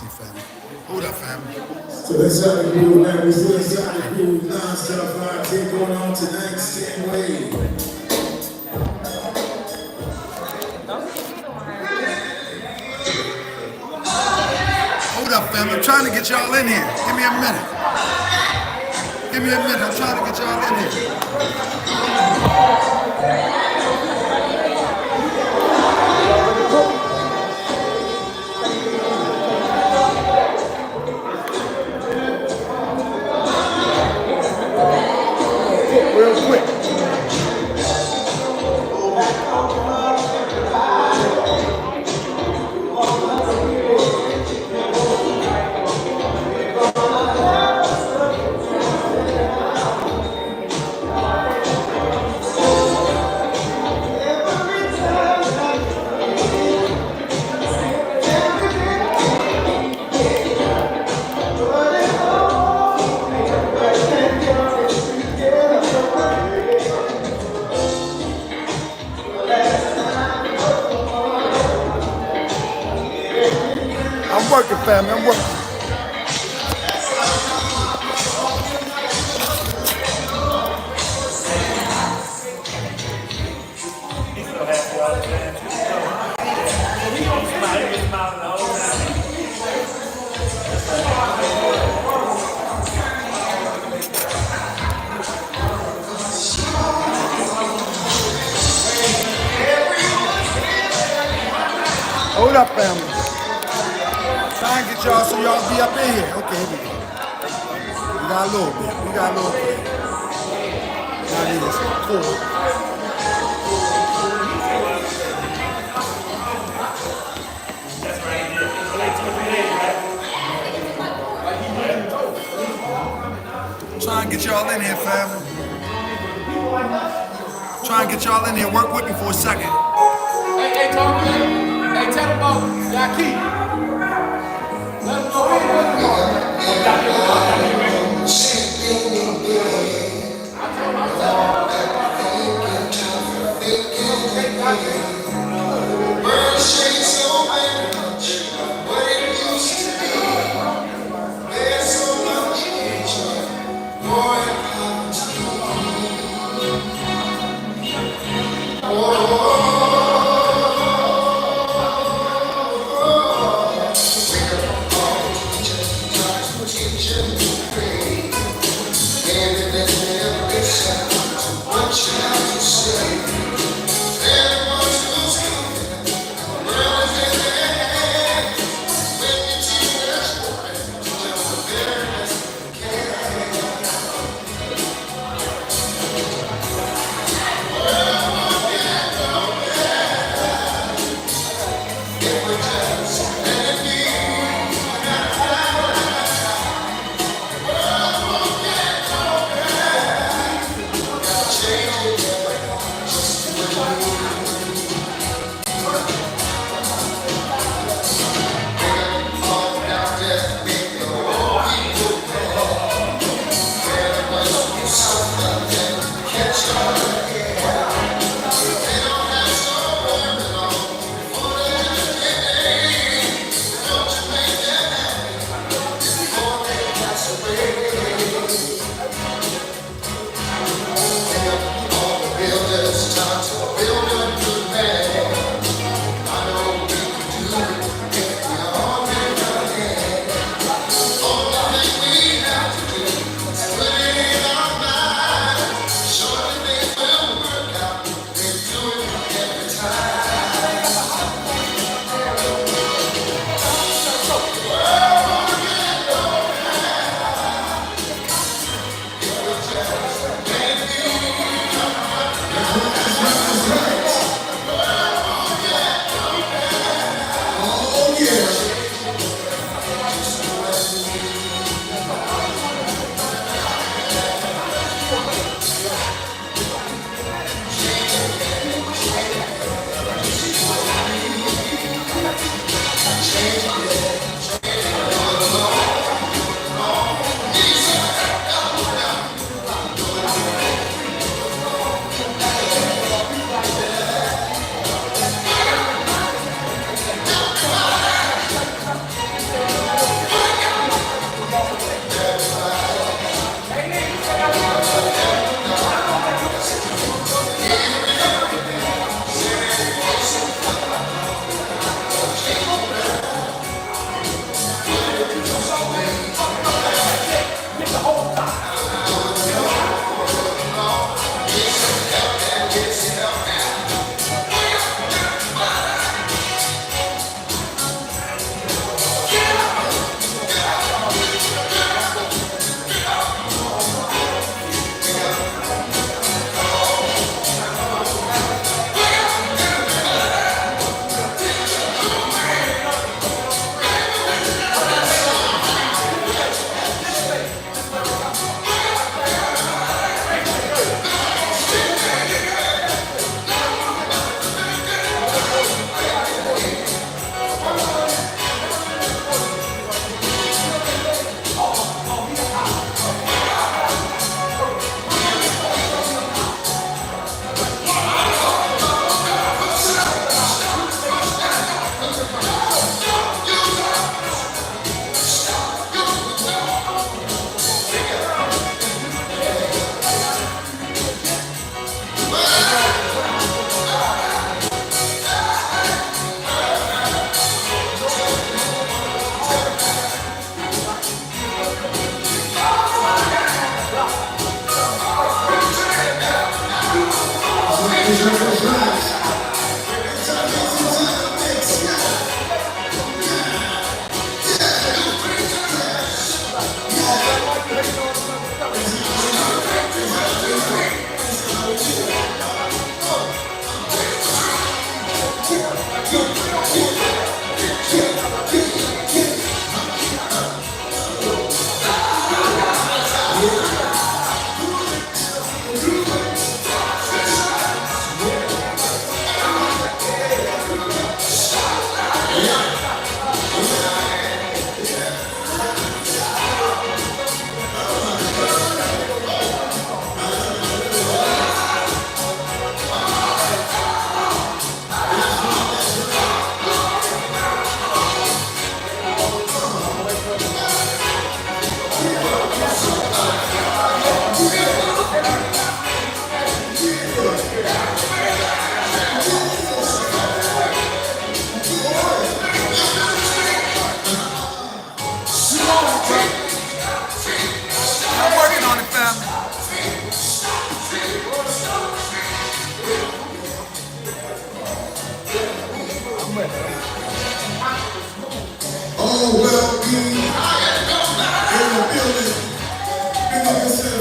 mercy, family. Hold up, family. So that's how the groove, man. We still inside the groove, non-stop live take going on tonight's 10 wave. Hold up, family. I'm trying to get y'all in here. Give me a minute. Give me a minute. I'm trying to get y'all in here. Real quick. I'm working, family. I'm working. Hold up, family. Try and get y'all so y'all be up in here. Okay, here we go. We got a little bit. We got a little bit. Now I need this chord. Try and get y'all in here, family. Try and get y'all in here. Work with me for a second. Hey, Tony. Hey, tell them about Yaki. Let them know where you are.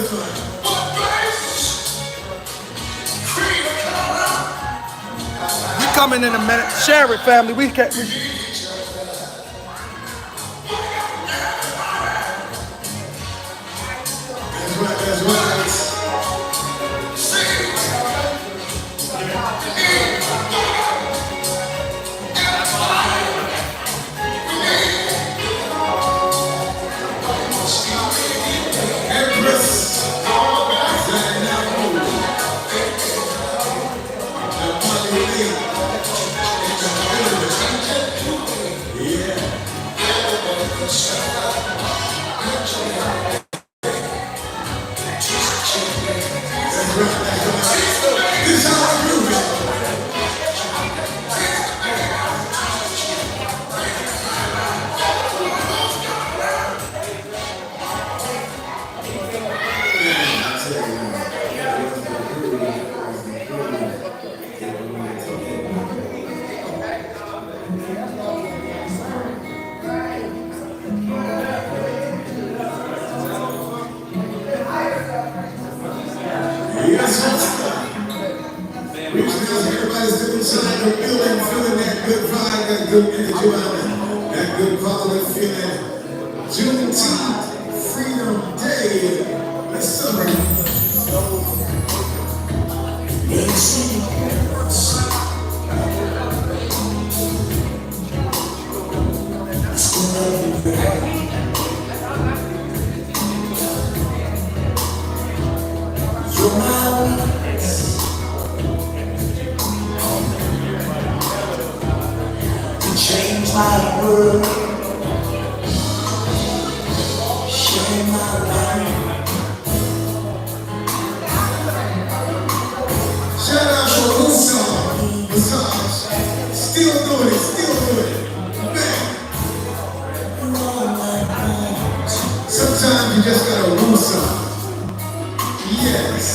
We coming in a minute. Share it, family. We can't. That's right. Everybody's good inside, feeling that good vibe, that good energy, that good positive feeling. Juneteenth, Freedom Day. Let's celebrate. You're my weakness. Change my world, share my life. Shout out to Massage. Still doing it, man. Sometimes you just gotta lose some. Yes.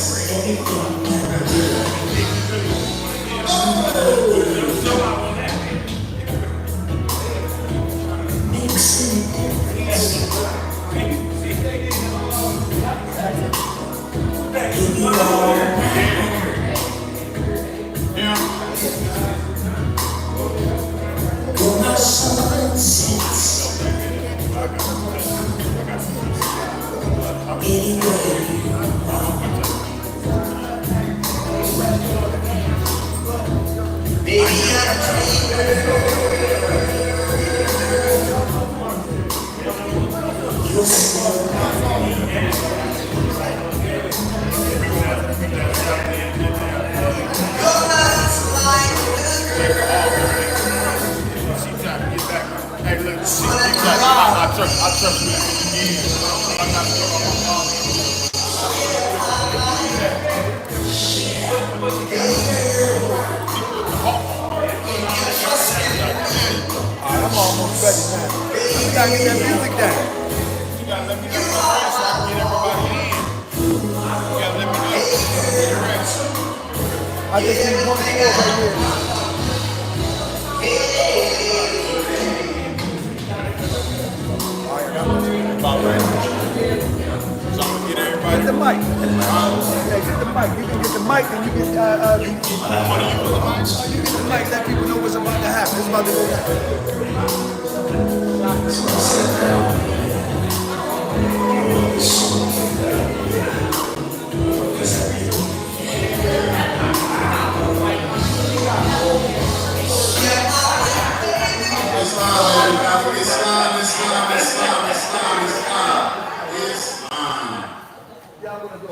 I trust you. I'm almost ready now. You gotta get that music down. You gotta let me know so I can get everybody in. You gotta let me know. I just need one more right here. About right. So I'm gonna get everybody. Get the mic. Yeah, get the mic. You can get the mic and you get you get the mic. Let people know what's about to happen. It's about to go down.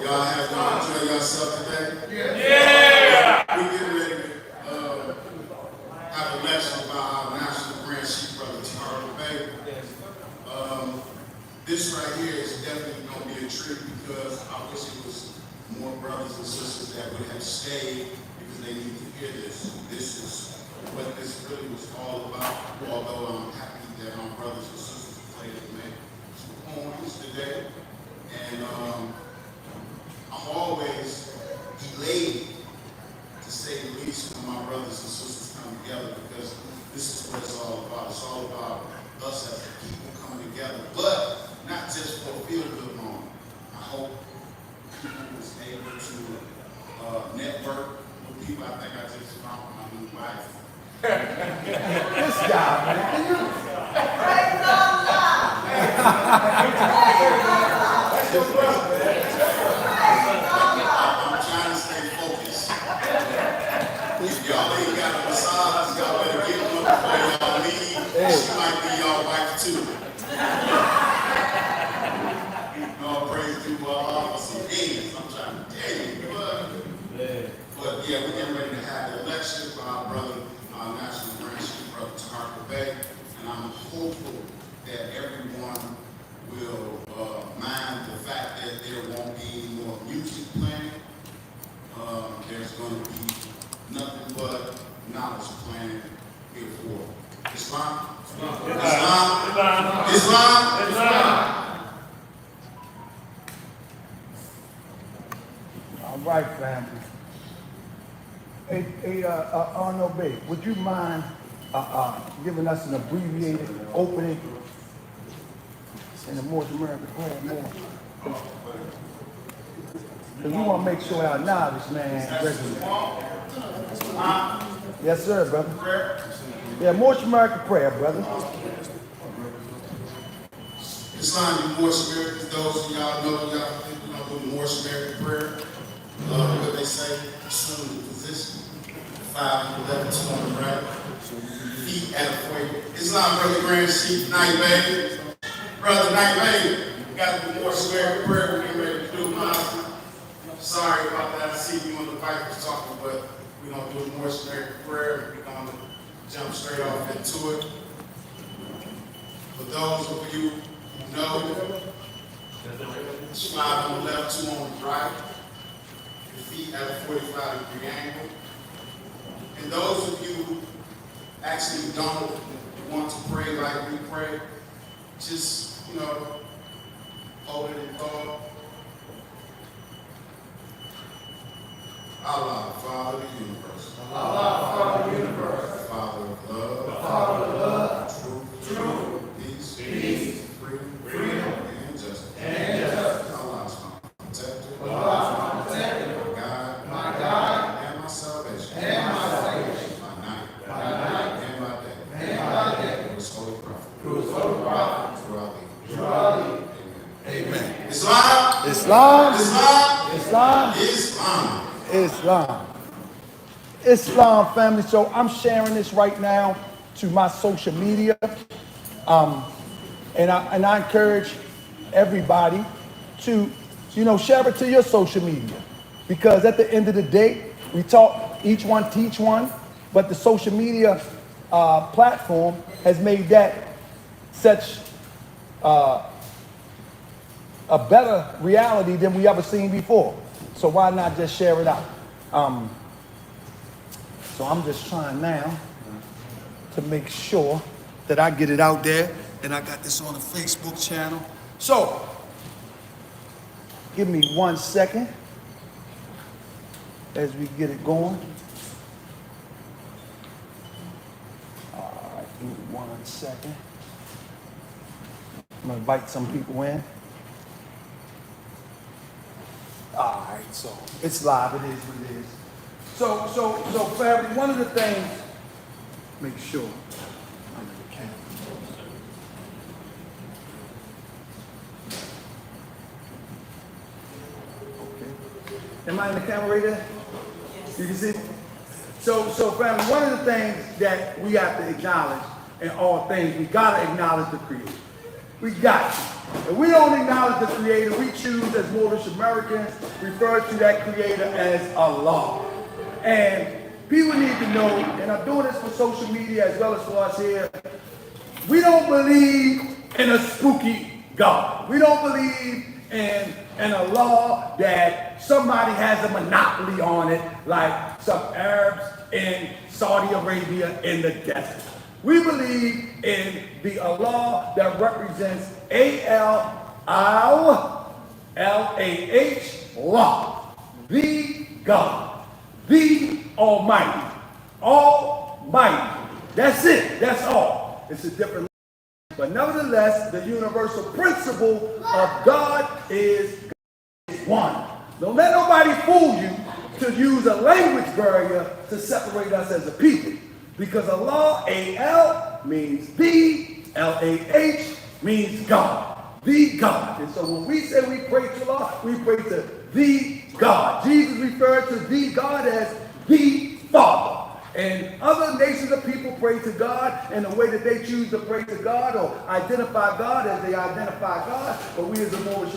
Y'all have to enjoy yourself today? Yeah! We get ready to have a lecture about our national grand chief brother, Charles Bay. This right here is definitely going to be a treat because I wish it was more brothers and sisters that would have stayed because they need to hear this. This is what this really was all about, although I'm happy that my brothers and sisters played and made some poems today. And I'm always elated, to say the least, when my brothers and sisters come together because this is what it's all about. It's all about us as a people coming together, but not just for a feel-good moment. I hope I'm trying to stay focused. If y'all ain't got a massage, y'all better get one before y'all leave. She might be y'all wife too. No, praise to some hands. I'm trying to tell you. But yeah, we're getting ready to have the election for our brother, our national grand chief, Brother Tarker Bay. And I'm hopeful that everyone will mind the fact that there won't be any more music playing. There's going to be nothing but knowledge playing here for Islam. Islam. All right, family. Hey, Arnold Bay, would you mind giving us an abbreviated opening in the Morse American prayer more? Because we want to make sure our knowledge, man, resonates. Yes, sir, brother. Yeah, Morse American prayer, brother. Islam, the Morse American, those of y'all know, y'all think we don't do Morse American prayer. What they say, assume the position. 5, 11, 2 on the right. Feet at a point. Islam, Brother Grand Chief, Night Baby. Brother Night Baby, got the Morse American prayer we're getting ready to do. Sorry about that. I see you on the bike was talking, but we don't do Morse American prayer. We're going to jump straight off into it. For those of you who know, 5 on the left, 2 on the right. Your feet at a 45-degree angle. And those of you who actually don't want to pray like we pray, just, hold it in thought. Allah, Father of the universe. Allah, Father of the universe. Father of love. The Father of love. Truth. Peace. Freedom. And justice. Allah is my protector. Allah is my protector. My God. And my salvation. My night. And my day. His holy prophet. Through Ali. Amen. Islam, family. So I'm sharing this right now to my social media. And I encourage everybody to, share it to your social media. Because at the end of the day, we talk, each one teach one, but the social media platform has made that such a better reality than we ever seen before. So why not just share it out? So I'm just trying now to make sure that I get it out there, and I got this on the Facebook channel. So give me 1 second as we get it going. All right, give me 1 second. I'm gonna invite some people in. All right, so it's live. It is what it is. So family, one of the things. Make sure. I'm in the camera. Okay. Am I in the camera right there? You can see. So family, one of the things that we have to acknowledge in all things, we gotta acknowledge the Creator. We got to. If we don't acknowledge the Creator, we choose as Moorish Americans, refer to that Creator as Allah. And people need to know, and I'm doing this for social media as well as for us here, we don't believe in a spooky God. We don't believe in a law that somebody has a monopoly on it, like some Arabs in Saudi Arabia in the desert. We believe in the Allah that represents Allah, the God, the Almighty. Almighty. That's it. That's all. It's a different. But nevertheless, the universal principle of God is one. Don't let nobody fool you to use a language barrier to separate us as a people. Because Allah, A-L, means the, L-A-H, means God. the God. And so when we say we pray to Allah, we pray to the God. Jesus referred to the God as the Father. And other nations of people pray to God in the way that they choose to pray to God or identify God as they identify God. But we as a Moorish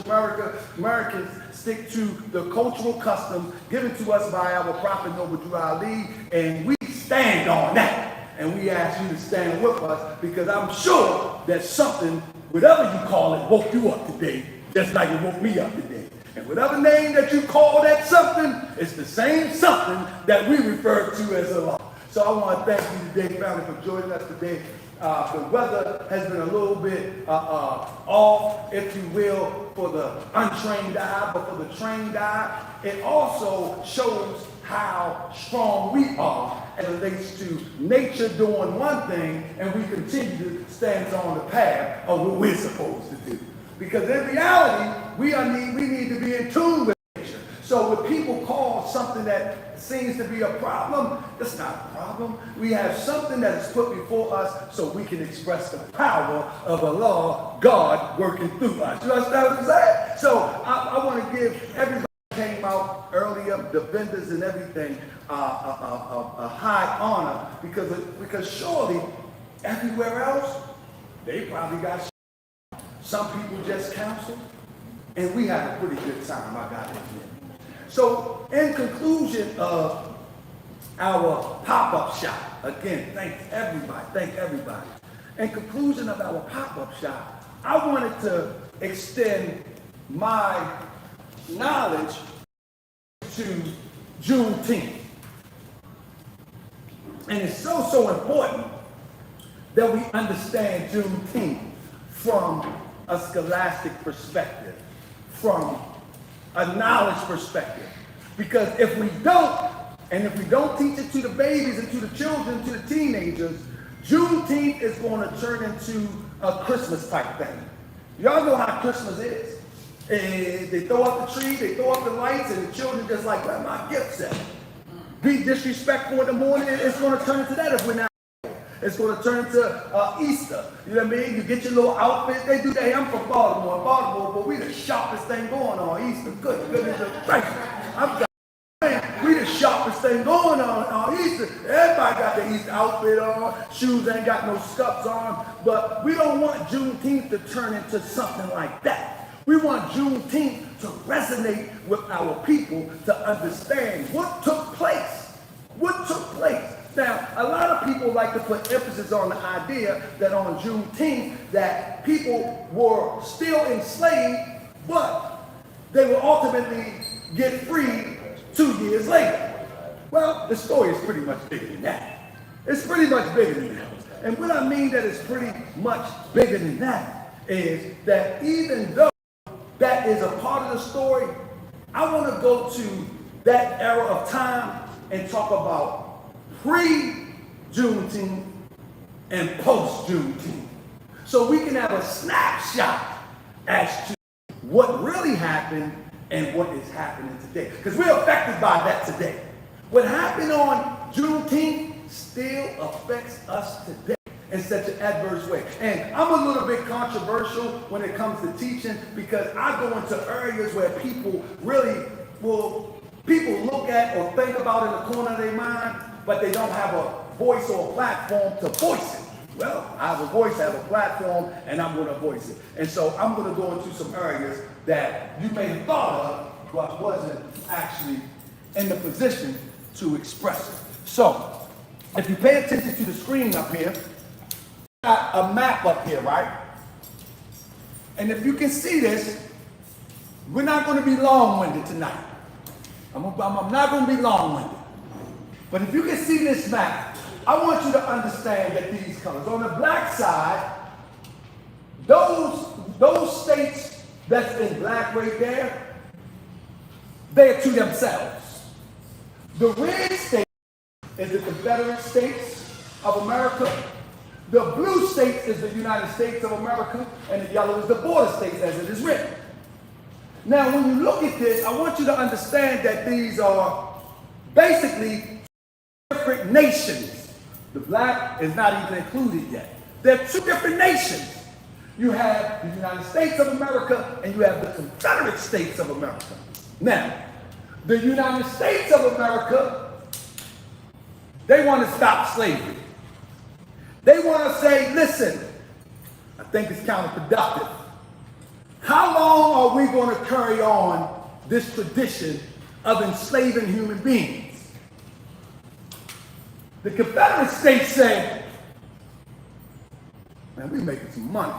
Americans stick to the cultural customs given to us by our Prophet Noble Drew Ali, and we stand on that. And we ask you to stand with us because I'm sure that something, whatever you call it, woke you up today, just like it woke me up today. And whatever name that you call that something, it's the same something that we refer to as Allah. So I want to thank you today, family, for joining us today. The weather has been a little bit off, if you will, for the untrained eye, but for the trained eye, it also shows how strong we are as it relates to nature doing one thing, and we continue to stand on the path of what we're supposed to do. Because in reality, we need to be in tune with nature. So when people call something that seems to be a problem, that's not a problem. We have something that is put before us so we can express the power of Allah, God working through us. You understand what I'm saying? So I want to give everybody who came out earlier, the vendors and everything, a high honor because surely everywhere else, they probably got some people just counseled, and we had a pretty good time, I got to admit. So, in conclusion of our pop-up shop, again, thank everybody. In conclusion of our pop-up shop, I wanted to extend my knowledge to Juneteenth. And it's so important that we understand Juneteenth from a scholastic perspective, from a knowledge perspective. Because if we don't, and if we don't teach it to the babies and to the children, to the teenagers, Juneteenth is going to turn into a Christmas type thing. Y'all know how Christmas is. And they throw up the tree, they throw up the lights, and the children just like, where my gifts at? Be disrespectful in the morning, it's going to turn into that if we're not. It's going to turn to Easter. You know what I mean? You get your little outfit. They do that. Hey, I'm from Baltimore, but we the sharpest thing going on Easter. Goodness gracious. We the sharpest thing going on Easter. Everybody got the Easter outfit on. Shoes ain't got no scuffs on. But we don't want Juneteenth to turn into something like that. We want Juneteenth to resonate with our people to understand what took place. What took place. Now, a lot of people like to put emphasis on the idea that on Juneteenth that people were still enslaved, but they will ultimately get free 2 years later. Well, the story is pretty much bigger than that. It's pretty much bigger than that. And what I mean that it's pretty much bigger than that is that even though that is a part of the story, I want to go to that era of time and talk about pre-Juneteenth and post-Juneteenth. So we can have a snapshot as to what really happened and what is happening today. Because we're affected by that today. What happened on Juneteenth still affects us today in such an adverse way. And I'm a little bit controversial when it comes to teaching because I go into areas where people really people look at or think about in the corner of their mind, but they don't have a voice or a platform to voice it. Well, I have a voice, I have a platform, and I'm going to voice it. And so I'm going to go into some areas that you may have thought of, but wasn't actually in the position to express it. So, if you pay attention to the screen up here, got a map up here, right? And if you can see this, we're not going to be long-winded tonight. I'm not going to be long-winded. But if you can see this map, I want you to understand that these colors, on the black side, those states that's in black right there, they are to themselves. The red state is the Confederate States of America. The blue states is the United States of America, and the yellow is the border states as it is written. Now, when you look at this, I want you to understand that these are basically different nations. The black is not even included yet. They're two different nations. You have the United States of America and you have the Confederate States of America. Now, the United States of America, they want to stop slavery. They want to say, listen, I think it's counterproductive. How long are we going to carry on this tradition of enslaving human beings? The Confederate States say, man, we're making some money.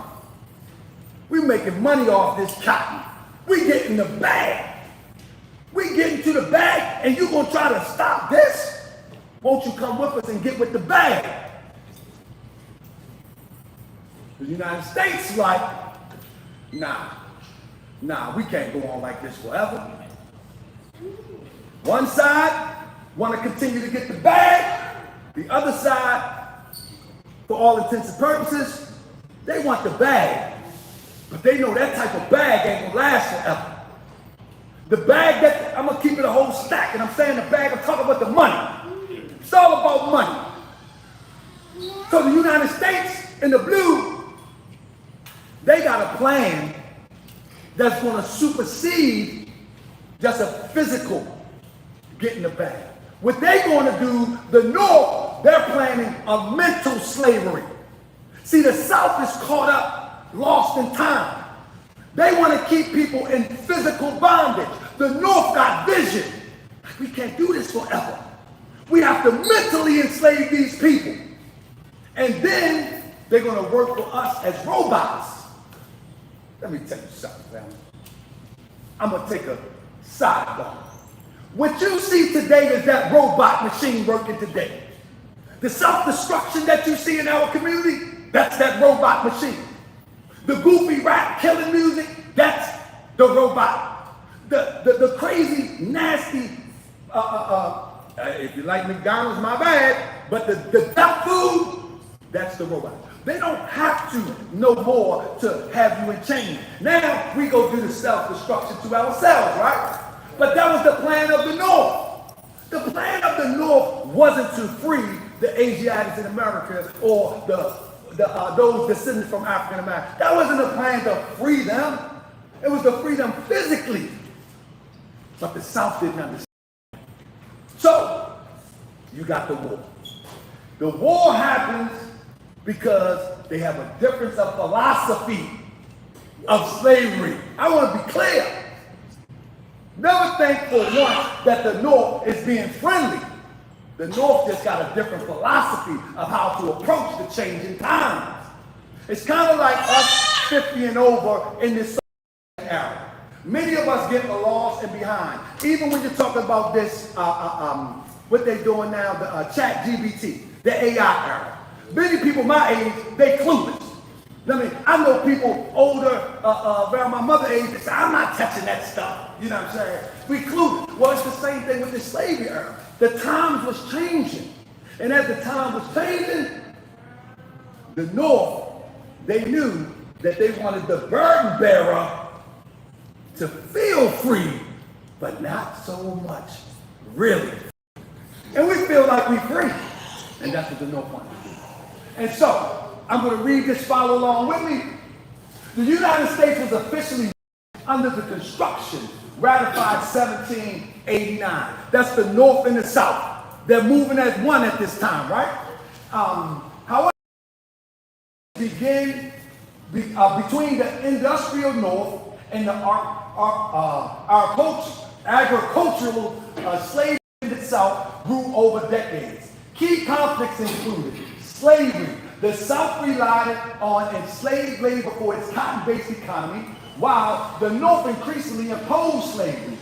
We're making money off this cotton. We getting the bag. We getting to the bag, and you gonna try to stop this? Won't you come with us and get with the bag? The United States like, nah, we can't go on like this forever. One side want to continue to get the bag. The other side, for all intents and purposes, they want the bag. But they know that type of bag ain't gonna last forever. The bag that, I'm gonna keep it a whole stack, and I'm saying the bag, I'm talking about the money. It's all about money. So the United States in the blue, they got a plan that's gonna supersede just a physical getting the bag. What they gonna do, the North, they're planning a mental slavery. See, the South is caught up, lost in time. They want to keep people in physical bondage. The North got vision. We can't do this forever. We have to mentally enslave these people. And then they're going to work for us as robots. Let me tell you something, family. I'm going to take a sidebar. What you see today is that robot machine working today. The self-destruction that you see in our community, that's that robot machine. The goofy rap killing music, that's the robot. The crazy, nasty, if you like McDonald's, my bad, but the duck food, that's the robot. They don't have to know more to have you in chains. Now we go do the self-destruction to ourselves, right? But that was the plan of the North. The plan of the North wasn't to free the Asiatics in America or those descendants from African Americans. That wasn't a plan to free them. It was to free them physically. But the South didn't understand. So, you got the war. The war happens because they have a difference of philosophy of slavery. I want to be clear. Never think for once that the North is being friendly. The North just got a different philosophy of how to approach the changing times. It's kind of like us 50 and over in this era. Many of us get lost and behind. Even when you're talking about this, what they're doing now, the chat GBT, the AI era. Many people my age, they clueless. I mean, I know people older, around my mother's age, that say, I'm not touching that stuff. You know what I'm saying? We clueless. Well, it's the same thing with the slavery era. The times was changing. And as the time was changing, the North, they knew that they wanted the burden bearer to feel free, but not so much really. And we feel like we're free. And that's what the North wanted to do. And so, I'm going to read this, follow along with me. The United States was officially under the construction, ratified 1789. That's the North and the South. They're moving as one at this time, right? However, begin between the industrial North and the agricultural slave South grew over decades. Key conflicts included slavery. The South relied on enslaved labor for its cotton-based economy, while the North increasingly imposed slavery.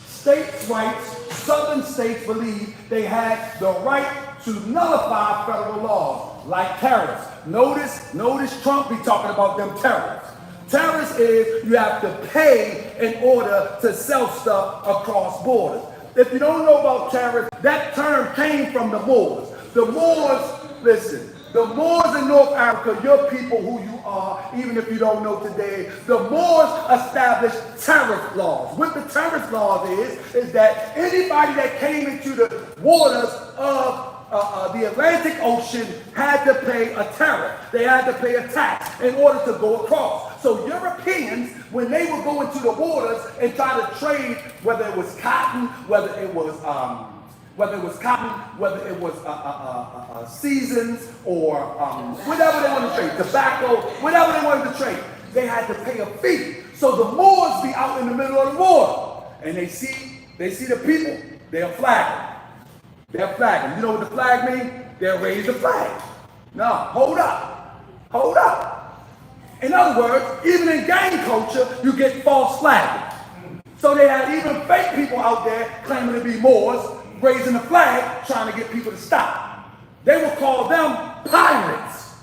States' rights, Southern states believed they had the right to nullify federal laws, like tariffs. Notice Trump be talking about them tariffs. Tariffs is you have to pay in order to sell stuff across borders. If you don't know about tariffs, that term came from the Moors. The Moors, listen, the Moors in North Africa, your people who you are, even if you don't know today, the Moors established tariff laws. What the tariff laws is that anybody that came into the waters of the Atlantic Ocean had to pay a tariff. They had to pay a tax in order to go across. So Europeans, when they would go into the waters and try to trade, whether it was cotton, whether it was seasons, or whatever they wanted to trade, tobacco, whatever they wanted to trade, they had to pay a fee. So the Moors be out in the middle of the water, and they see the people, they're flagging. They're flagging. You know what the flag means? They'll raise the flag. No, hold up. Hold up. In other words, even in gang culture, you get false flagging. So they had even fake people out there claiming to be Moors, raising the flag, trying to get people to stop. They would call them pirates.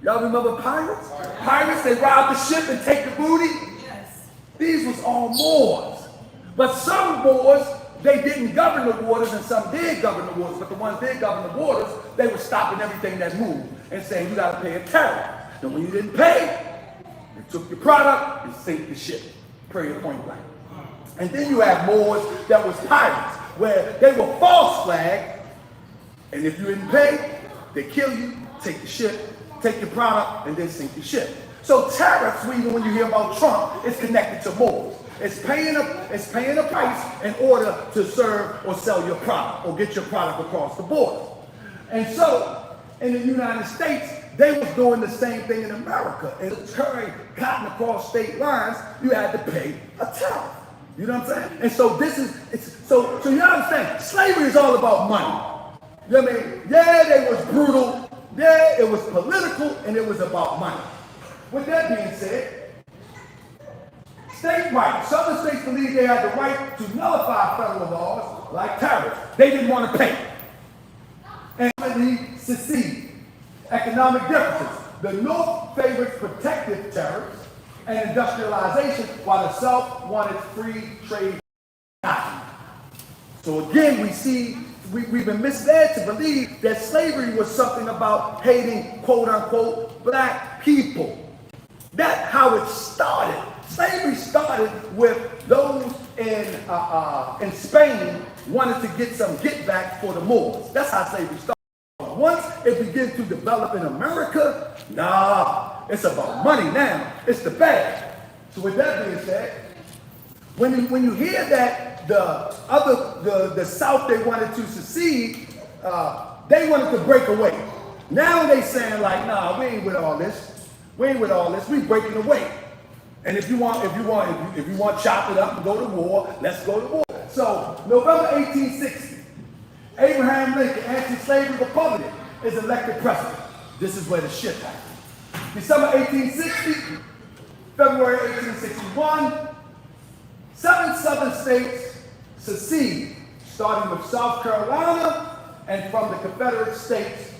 Y'all remember pirates? Pirates, they rob the ship and take the booty. Yes. These was all Moors. But some Moors, they didn't govern the waters, and some did govern the waters. But the ones that did govern the waters, they were stopping everything that moved and saying, you got to pay a tariff. And when you didn't pay, they took your product and sank the ship. Period, point blank. And then you have Moors that was pirates, where they were false flagged, and if you didn't pay, they kill you, take the ship, take your product, and then sink the ship. So tariffs, even when you hear about Trump, is connected to Moors. It's paying a price in order to serve or sell your product or get your product across the border. And so, in the United States, they was doing the same thing in America. And to carry cotton across state lines, you had to pay a tariff. You know what I'm saying? And so so you understand, slavery is all about money. You know what I mean? Yeah, they was brutal. Yeah, it was political, and it was about money. With that being said, state rights. Southern states believed they had the right to nullify federal laws like tariffs. They didn't want to pay. And they secede. Economic differences. The North favored protective tariffs and industrialization, while the South wanted free trade. So again, we've been misled to believe that slavery was something about hating, quote unquote, black people. That's how it started. Slavery started with those in Spain wanted to get some get back for the Moors. That's how slavery started. Once it begins to develop in America, it's about money now. It's the bag. So with that being said, when you hear that the South, they wanted to secede, they wanted to break away. Now they saying like, we ain't with all this. We ain't with all this. We breaking away. And if you want to chop it up and go to war, let's go to war. So November 1860, Abraham Lincoln, anti-slavery Republican, is elected president. This is where the shit happened. December 1860, February 1861, 7 southern states secede, starting with South Carolina and from the Confederate States,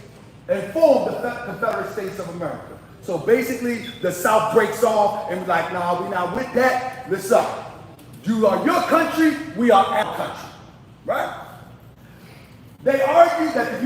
and form the Confederate States of America. So basically, the South breaks off and we're like, we're not with that. Listen, you are your country, we are our country, right? They argued that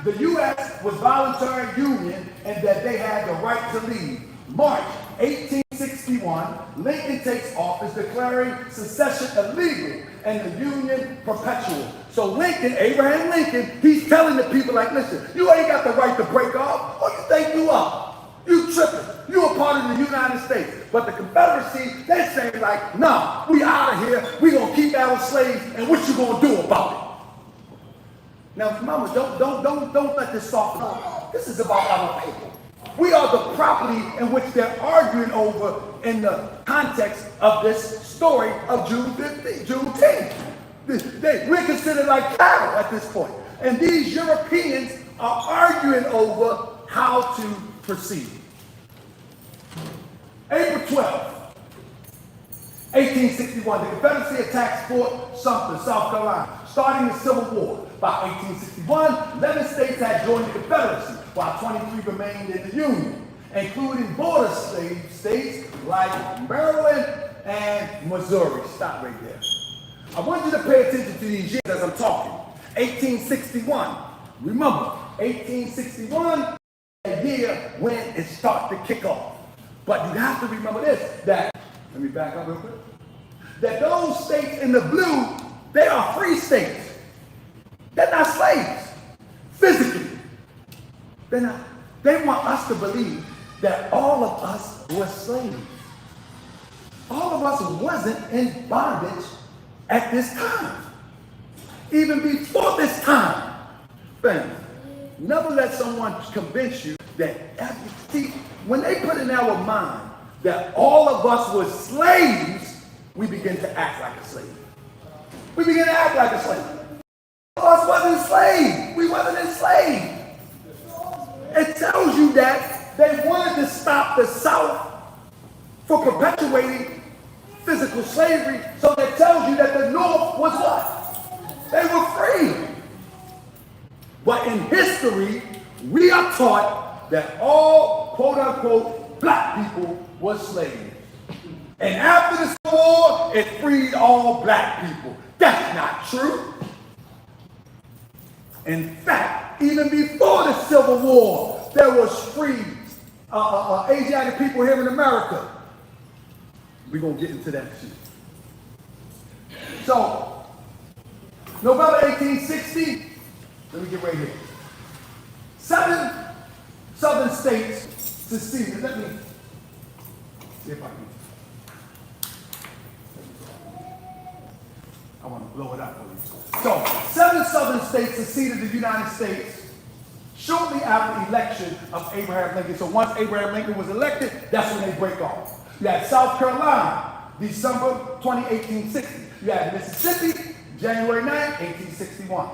the U.S. was voluntary union and that they had the right to leave. March 1861, Lincoln takes office declaring secession illegal and the union perpetual. So Lincoln, Abraham Lincoln, he's telling the people like, listen, you ain't got the right to break off. Who you think you are? You tripping. You a part of the United States. But the Confederacy, they're saying like, we out of here. We gonna keep our slaves, and what you gonna do about it? Now, mama, don't let this soften up. This is about our people. We are the property in which they're arguing over in the context of this story of Juneteenth. We're considered like cattle at this point. And these Europeans are arguing over how to proceed. April 12th, 1861, the Confederacy attacks Fort Sumter, South Carolina, starting the Civil War. By 1861, 11 states had joined the Confederacy, while 23 remained in the Union, including border slave states like Maryland and Missouri. Stop right there. I want you to pay attention to these years as I'm talking. 1861. Remember, 1861, a year when it starts to kick off. But you have to remember this, that, let me back up real quick, that those states in the blue, they are free states. They're not slaves. They're not. They want us to believe that all of us were slaves. All of us wasn't in bondage at this time. Even before this time. Family, never let someone convince you that, see, when they put in our mind that all of us were slaves, we begin to act like a slave. We begin to act like a slave. All of us wasn't enslaved. We wasn't enslaved. It tells you that they wanted to stop the South for perpetuating physical slavery, so that tells you that the North was what? They were free. But in history, we are taught that all quote-unquote black people were slaves. And after the Civil War, it freed all black people. That's not true. In fact, even before the Civil War, there was free Asiatic people here in America. We're going to get into that too. So, November 1860, let me get right here. 7 southern states seceded. Let me see if I can. I want to blow it up for you. So, 7 southern states seceded the United States shortly after the election of Abraham Lincoln. So once Abraham Lincoln was elected, that's when they break off. You had South Carolina, December 20, 1860. You had Mississippi, January 9, 1861.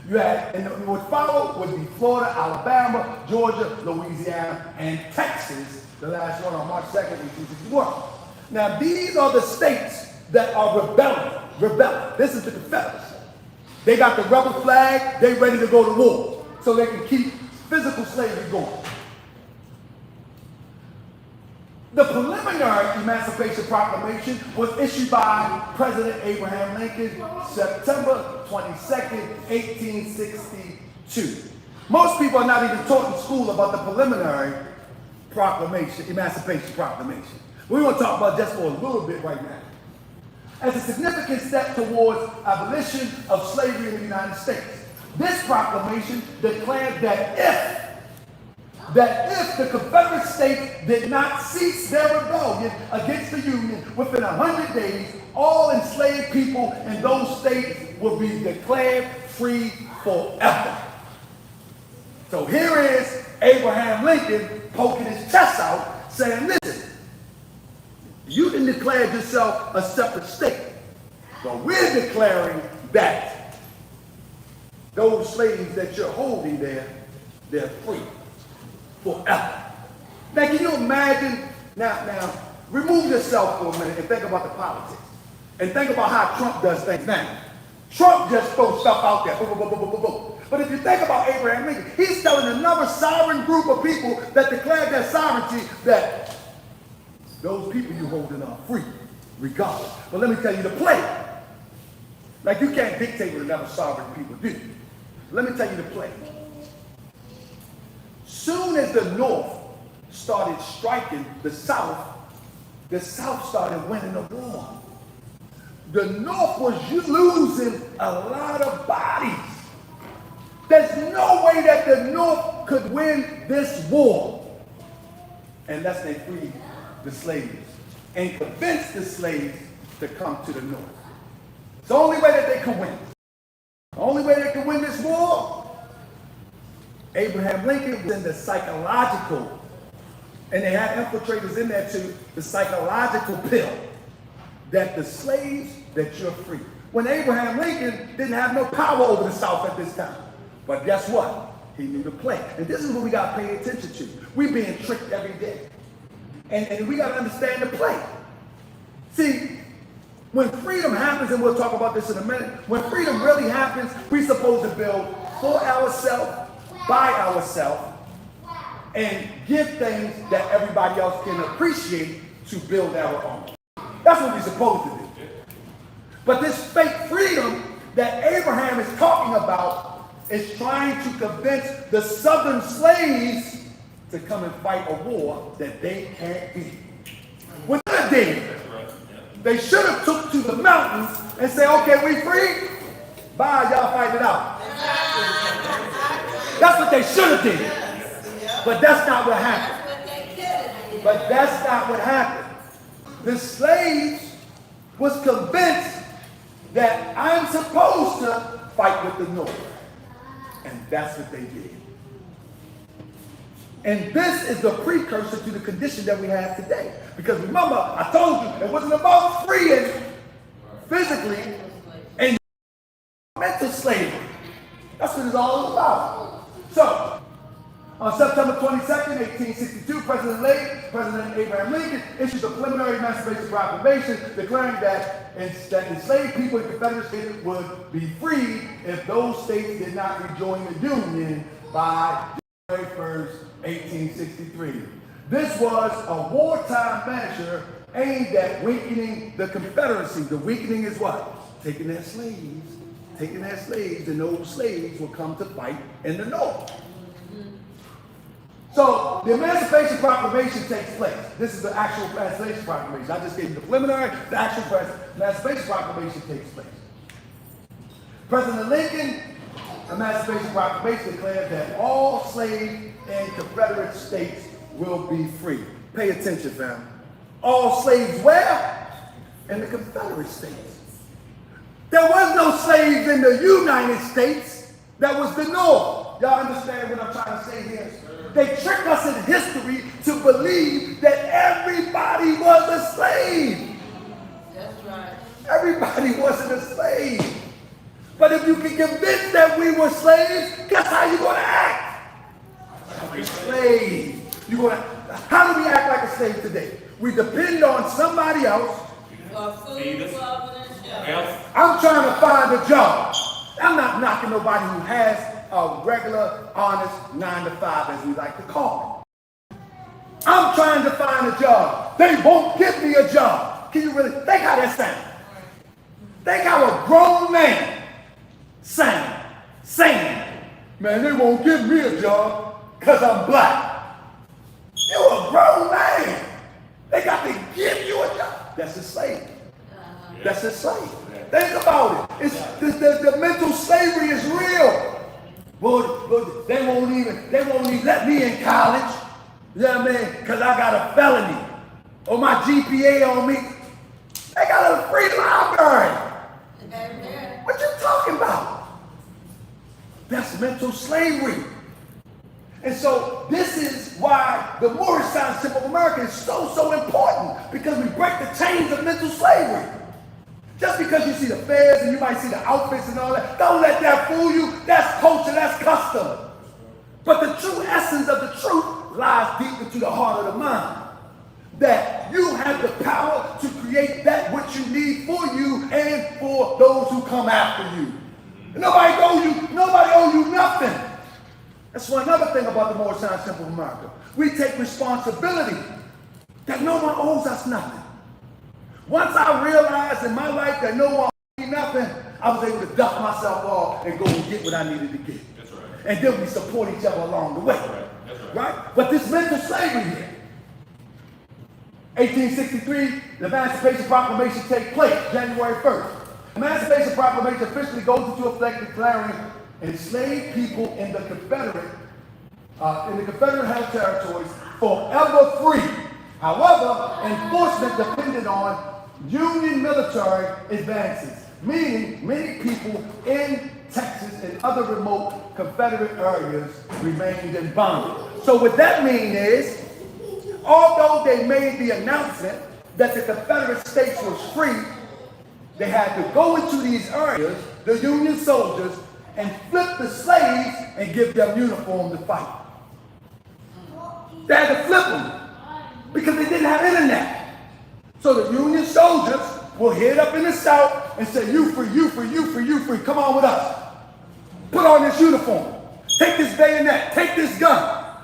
You had, and what followed would be Florida, Alabama, Georgia, Louisiana, and Texas, the last one on March 2nd, 1861. Now, these are the states that are rebelling. This is the Confederacy. They got the rebel flag, they ready to go to war, so they can keep physical slavery going. The preliminary Emancipation Proclamation was issued by President Abraham Lincoln September 22nd, 1862. Most people are not even taught in school about the preliminary proclamation, Emancipation Proclamation. We want to talk about just for a little bit right now. As a significant step towards abolition of slavery in the United States, this proclamation declared that if the Confederate States did not cease their rebellion against the Union within 100 days, all enslaved people in those states would be declared free forever. So here is Abraham Lincoln poking his chest out, saying, listen, you didn't declare yourself a separate state, but we're declaring that those slaves that you're holding there, they're free forever. Now, can you imagine? Now, remove yourself for a minute and think about the politics. And think about how Trump does things now. Trump just throws stuff out there. Boom, boom, boom, boom, boom, boom. But if you think about Abraham Lincoln, he's telling another sovereign group of people that declared their sovereignty that those people you holding are free, regardless. But let me tell you the play. Like, you can't dictate what another sovereign people do. Let me tell you the play. Soon as the North started striking the South started winning the war. The North was losing a lot of bodies. There's no way that the North could win this war unless they freed the slaves and convinced the slaves to come to the North. It's the only way that they could win. The only way they could win this war, Abraham Lincoln was in the psychological, and they had infiltrators in there too, the psychological pill that the slaves, that you're free. When Abraham Lincoln didn't have no power over the South at this time. But guess what? He knew the play. And this is what we got to pay attention to. We're being tricked every day. And we got to understand the play. See, when freedom happens, and we'll talk about this in a minute, when freedom really happens, we're supposed to build for ourselves, by ourselves, and give things that everybody else can appreciate to build our own. That's what we're supposed to do. But this fake freedom that Abraham is talking about is trying to convince the southern slaves to come and fight a war that they can't beat. What they did, they should have took to the mountains and say, okay, we free? Bye, y'all fight it out. That's what they should have did. But that's not what happened. That's what they did. But that's not what happened. The slaves was convinced that I'm supposed to fight with the North. And that's what they did. And this is the precursor to the condition that we have today. Because remember, I told you, it wasn't about freeing physically and mental slavery. That's what it's all about. So, on September 22nd, 1862, President Abraham Lincoln issued a preliminary Emancipation Proclamation declaring that enslaved people in Confederate states would be freed if those states did not rejoin the Union by January 1st, 1863. This was a wartime measure aimed at weakening the Confederacy. The weakening is what? Taking their slaves, and those slaves will come to fight in the North. So the Emancipation Proclamation takes place. This is the actual Emancipation Proclamation. I just gave you the preliminary. The actual Emancipation Proclamation takes place. President Lincoln, Emancipation Proclamation declared that all slave and Confederate states will be free. Pay attention, fam. All slaves where? In the Confederate states. There was no slaves in the United States. That was the North. Y'all understand what I'm trying to say here? They trick us in history to believe that everybody was a slave. That's right. Everybody wasn't a slave. But if you can convince that we were slaves, guess how you're going to act? Like a slave. How do we act like a slave today? We depend on somebody else. For food, clothing, and shelter. I'm trying to find a job. I'm not knocking nobody who has a regular, honest 9-to-5, as we like to call it. I'm trying to find a job. They won't give me a job. Can you really think how that sounds? Think how a grown man saying, man, they won't give me a job because I'm black. You're a grown man. They got to give you a job. That's a slave. That's a slave. Think about it. The mental slavery is real. Well, they won't even let me in college. You know what I mean? Because I got a felony. Or my GPA on me. They got a free library. What you talking about? That's mental slavery. And so this is why the Morristown Symbol of America is so important. Because we break the chains of mental slavery. Just because you see the fairs and you might see the outfits and all that, don't let that fool you. That's culture, that's custom. But the true essence of the truth lies deep into the heart of the mind. That you have the power to create that which you need for you and for those who come after you. And nobody owe you nothing. That's another thing about the Morristown Symbol of America. We take responsibility that no one owes us nothing. Once I realized in my life that no one owed me nothing, I was able to dust myself off and go and get what I needed to get. That's right. And then we support each other along the way. That's right. That's right. Right? But this mental slavery here. 1863, the Emancipation Proclamation takes place, January 1st. The Emancipation Proclamation officially goes into effect declaring enslaved people in the Confederate held territories forever free. However, enforcement depended on Union military advances, meaning many people in Texas and other remote Confederate areas remained in bondage. So what that means is, although they made the announcement that the Confederate states was free, they had to go into these areas, the Union soldiers, and flip the slaves and give them uniform to fight. They had to flip them because they didn't have internet. So the Union soldiers will head up in the South and say, you free, you free, you free, you free, come on with us. Put on this uniform. Take this bayonet, take this gun.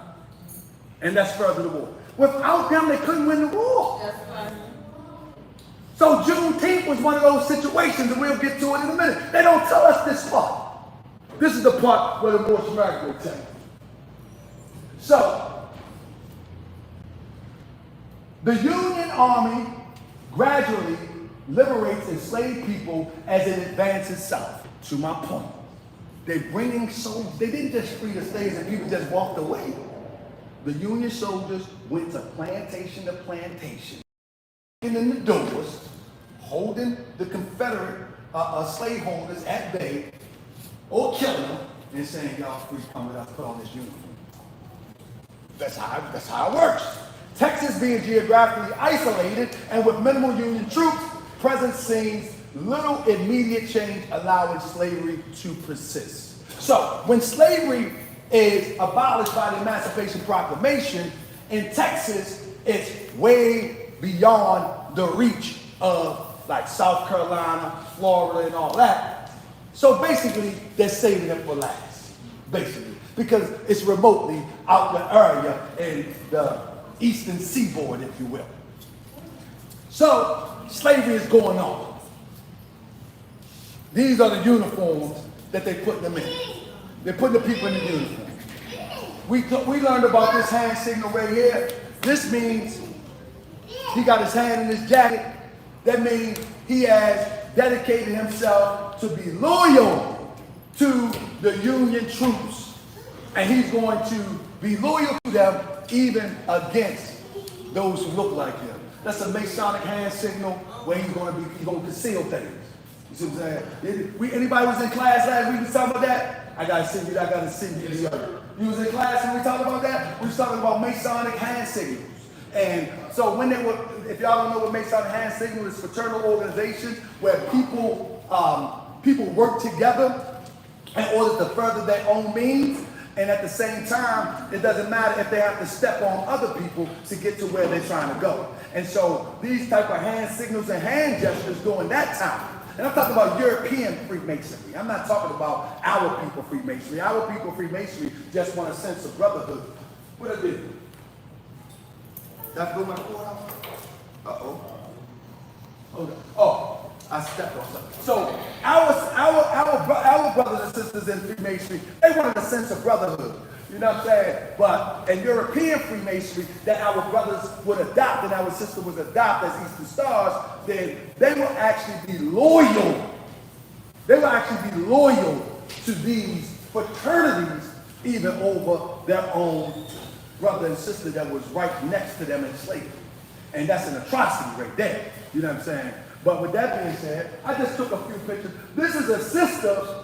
And that's further the war. Without them, they couldn't win the war. That's right. So Juneteenth was one of those situations, and we'll get to it in a minute. They don't tell us this part. This is the part where the Morris America will tell you. So, the Union Army gradually liberates enslaved people as it advances south. To my point, they're bringing souls. They didn't just free the slaves and people just walked away. the Union soldiers went to plantation, in the doors, holding the Confederate slaveholders at bay, or killing them, and saying, y'all free, come with us, put on this uniform. That's how it works. Texas being geographically isolated and with minimal Union troops, present seems little immediate change allowing slavery to persist. So when slavery is abolished by the Emancipation Proclamation, in Texas, it's way beyond the reach of like South Carolina, Florida, and all that. So basically, they're saving it for last, basically, because it's remotely out the area in the eastern seaboard, if you will. So slavery is going on. These are the uniforms that they put them in. They're putting the people in the uniform. We learned about this hand signal right here. This means he got his hand in his jacket. That means he has dedicated himself to be loyal to the Union troops. And he's going to be loyal to them even against those who look like him. That's a Masonic hand signal where he's going to conceal things. You see what I'm saying? Anybody was in class last week, we talking about that? I gotta send you the other. You was in class when we talked about that? We was talking about Masonic hand signals. And so when they were, if y'all don't know what Masonic hand signal is, fraternal organization where people work together in order to further their own means. And at the same time, it doesn't matter if they have to step on other people to get to where they're trying to go. And so these type of hand signals and hand gestures during that time. And I'm talking about European Freemasonry. I'm not talking about our people Freemasonry. Our people Freemasonry just want a sense of brotherhood. What I did? Did I blow my cord out? Uh-oh. Hold on. Oh, I stepped on something. So our brothers and sisters in Freemasonry, they wanted a sense of brotherhood. You know what I'm saying? But in European Freemasonry that our brothers would adopt and our sisters would adopt as Eastern Stars, then they will actually be loyal. They will actually be loyal to these fraternities even over their own brother and sister that was right next to them in slavery. And that's an atrocity right there. You know what I'm saying? But with that being said, I just took a few pictures. This is a sister,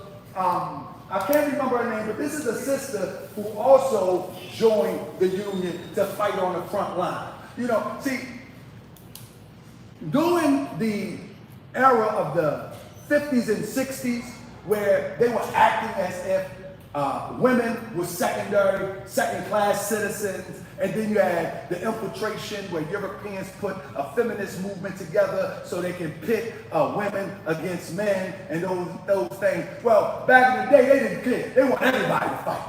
I can't remember her name, but this is a sister who also joined the Union to fight on the front line. You know, see, during the era of the 50s and 60s, where they were acting as if women were second-class citizens, and then you had the infiltration where Europeans put a feminist movement together so they can pit women against men and those things. Well, back in the day, they didn't care. They want everybody to fight.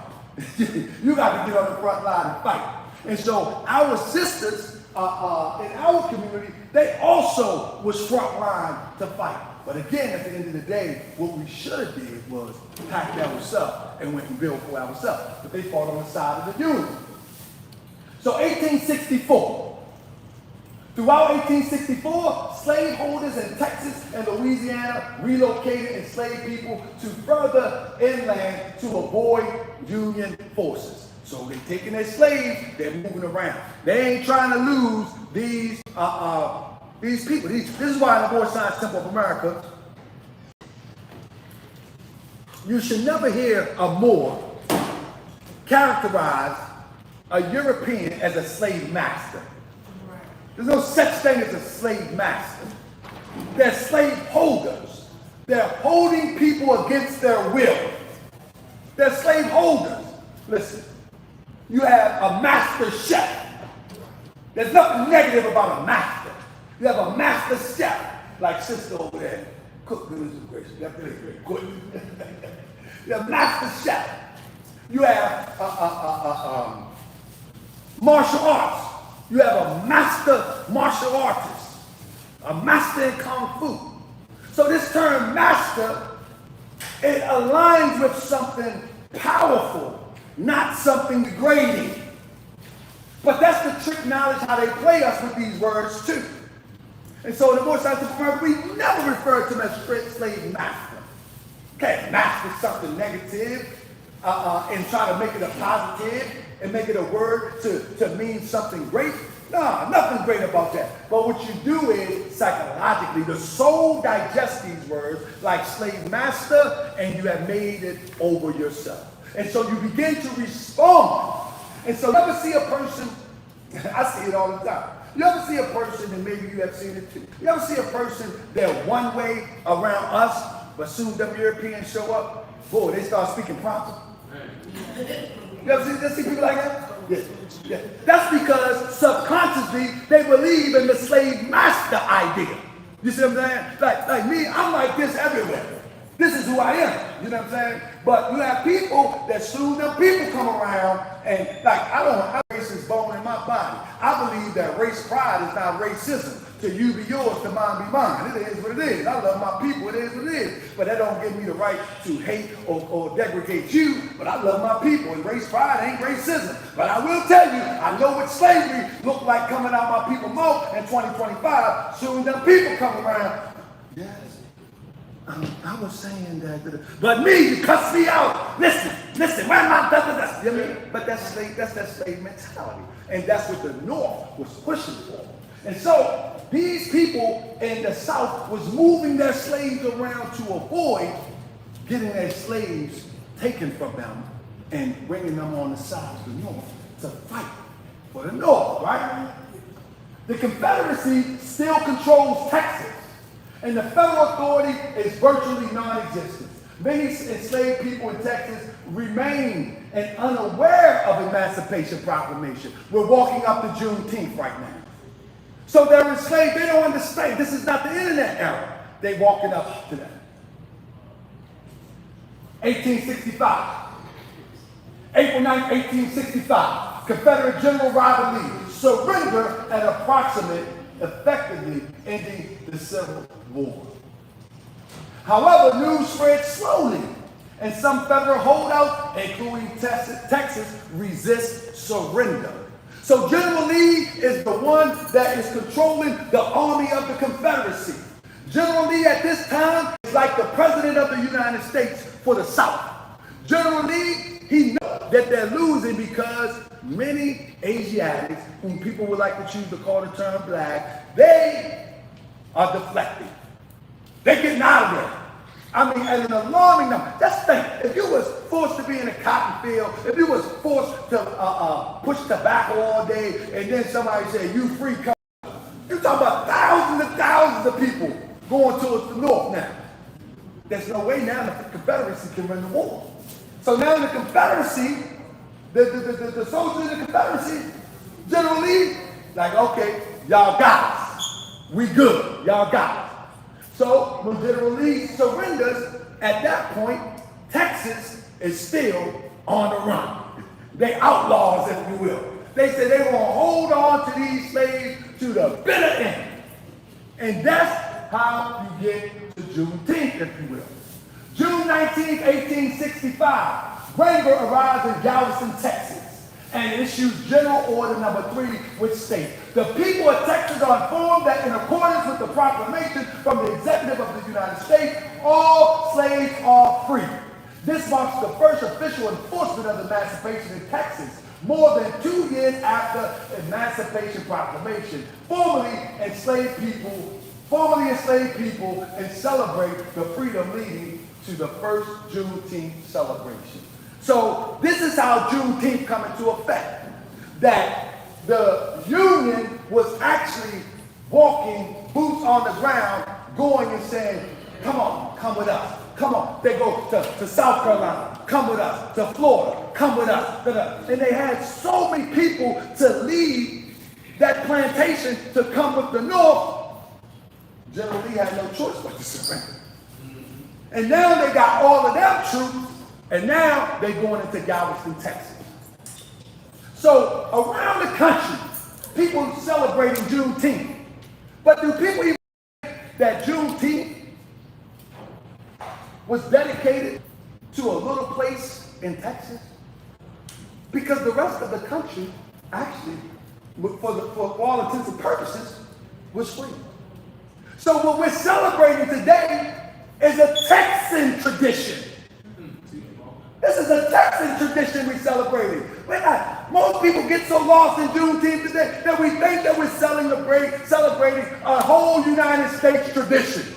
You got to get on the front line and fight. And so our sisters in our community, they also was front line to fight. But again, at the end of the day, what we should have did was pack ourselves and went and built for ourselves. But they fought on the side of the Union. So 1864. Throughout 1864, slaveholders in Texas and Louisiana relocated enslaved people to further inland to avoid Union forces. So they're taking their slaves, they're moving around. They ain't trying to lose these people. This is why in the Board Science Temple of America, you should never hear a Moor characterize a European as a slave master. There's no such thing as a slave master. They're slave holders. They're holding people against their will. They're slave holders. Listen, you have a master chef. There's nothing negative about a master. You have a master chef, like sister over there. Cook goodness and gracious. That's really great. Good. You have master chef. You have martial arts. You have a master martial artist, a master in Kung Fu. So this term master, it aligns with something powerful, not something degrading. But that's the trick knowledge how they play us with these words too. And so in the Board Science Temple of America, we never refer to them as slave master. Okay, master is something negative. and try to make it a positive and make it a word to mean something great. No, nothing great about that. But what you do is, psychologically, the soul digests these words like slave master, and you have made it over yourself. And so you begin to respond. And so you ever see a person, I see it all the time. You ever see a person, and maybe you have seen it too. You ever see a person, they're one way around us, but soon them Europeans show up, boy, they start speaking proper. You ever see people like that? Yeah. Yeah. That's because subconsciously they believe in the slave master idea. You see what I'm saying? Like me, I'm like this everywhere. This is who I am. You know what I'm saying? But you have people that soon them people come around and like I don't have racist bone in my body. I believe that race pride is not racism. To you be yours, to mine be mine. It is what it is. I love my people. It is what it is. But that don't give me the right to hate or degrade you. But I love my people. And race pride ain't racism. But I will tell you, I know what slavery looked like coming out my people's mouth in 2025. Soon them people come around. Yes. I was saying that. But me, you cuss me out. Listen, where my da. You know what I mean? But that's that slave mentality. And that's what the North was pushing for. And so these people in the South was moving their slaves around to avoid getting their slaves taken from them and bringing them on the side of the North to fight for the North, right? The Confederacy still controls Texas, and the federal authority is virtually non-existent. Many enslaved people in Texas remain and unaware of Emancipation Proclamation. We're walking up to Juneteenth right now. So they're enslaved. They don't understand. This is not the internet era. They walking up to that. 1865. April 9, 1865. Confederate General Robert Lee surrender and approximate, effectively ending the Civil War. However, news spread slowly, and some federal holdouts, including Texas, resist surrender. So General Lee is the one that is controlling the army of the Confederacy. General Lee at this time is like the president of the United States for the South. General Lee, he knows that they're losing because many Asiatics, whom people would like to choose to call the term black, they are deflecting. They're getting out of there. I mean, at an alarming number. Just think, if you was forced to be in a cotton field, if you was forced to push tobacco all day, and then somebody said, you free country, you're talking about thousands and thousands of people going towards the North now. There's no way now the Confederacy can win the war. So now in the Confederacy, the soldiers in the Confederacy, General Lee, like, okay, y'all got us. We good. Y'all got us. So when General Lee surrenders, at that point, Texas is still on the run. They outlaws, if you will. They said they were going to hold on to these slaves to the bitter end. And that's how you get to Juneteenth, if you will. June 19, 1865, Granger arrives in Galveston, Texas, and issues General Order Number 3, which states, the people of Texas are informed that in accordance with the proclamation from the Executive of the United States, all slaves are free. This marks the first official enforcement of emancipation in Texas, more than 2 years after Emancipation Proclamation. Formerly enslaved people and celebrate the freedom leading to the first Juneteenth celebration. So this is how Juneteenth come into effect. That the Union was actually walking, boots on the ground, going and saying, come on, come with us. Come on. They go to South Carolina, come with us. To Florida, come with us. And they had so many people to leave that plantation to come with the North. General Lee had no choice but to surrender. And now they got all of them troops, and now they're going into Galveston, Texas. So around the country, people celebrating Juneteenth. But do people even think that Juneteenth was dedicated to a little place in Texas? Because the rest of the country actually, for all intents and purposes, was free. So what we're celebrating today is a Texan tradition. This is a Texan Texan tradition we celebrating. Most people get so lost in Juneteenth today that we think that we're celebrating a whole United States tradition.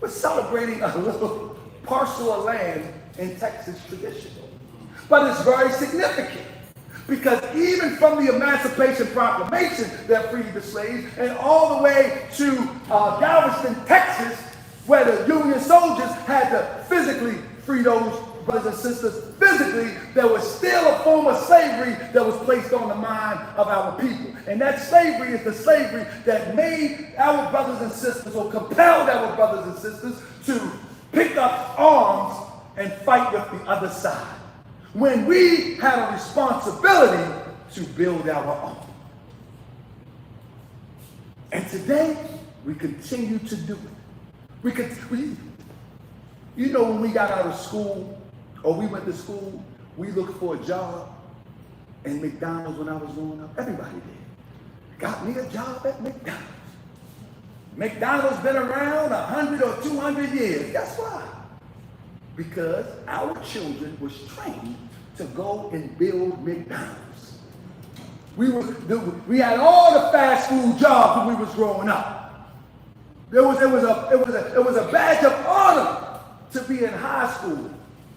We're celebrating a little parcel of land in Texas tradition. But it's very significant because even from the Emancipation Proclamation that freed the slaves and all the way to Galveston, Texas, where the Union soldiers had to physically free those brothers and sisters physically, there was still a form of slavery that was placed on the mind of our people. And that slavery is the slavery that made our brothers and sisters, or compelled our brothers and sisters, to pick up arms and fight with the other side, when we had a responsibility to build our own. And today, we continue to do it. You know, when we got out of school, or we went to school, we looked for a job. And McDonald's, when I was growing up, everybody did. Got me a job at McDonald's. McDonald's been around 100 or 200 years. Guess why? Because our children was trained to go and build McDonald's. We had all the fast food jobs when we was growing up. It was a badge of honor to be in high school,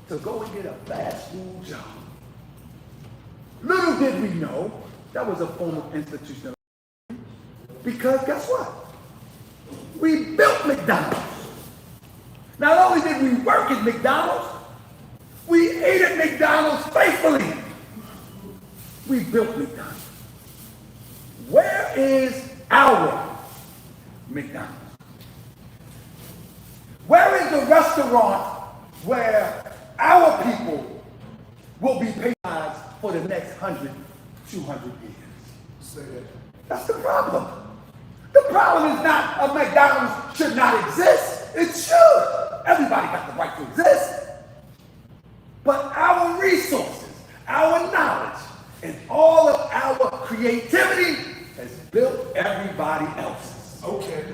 to go and get a fast food job. Little did we know that was a form of institutional. Because guess what? We built McDonald's. Not only did we work at McDonald's, we ate at McDonald's faithfully. We built McDonald's. Where is our McDonald's? Where is the restaurant where our people will be penalized for the next 100, 200 years? Say that. That's the problem. The problem is not a McDonald's should not exist. It should. Everybody got the right to exist. But our resources, our knowledge, and all of our creativity has built everybody else's. Okay.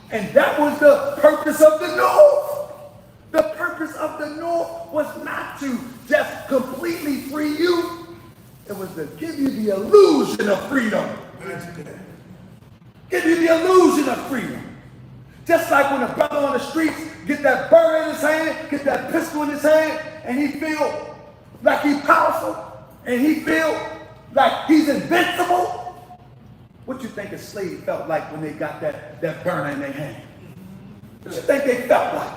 And that was the purpose of the North. The purpose of the North was not to just completely free you. It was to give you the illusion of freedom. Give you the illusion of freedom. Just like when a brother on the streets get that burr in his hand, get that pistol in his hand, and he feel like he's powerful, and he feel like he's invincible. What you think a slave felt like when they got that burner in their hand? What you think they felt like?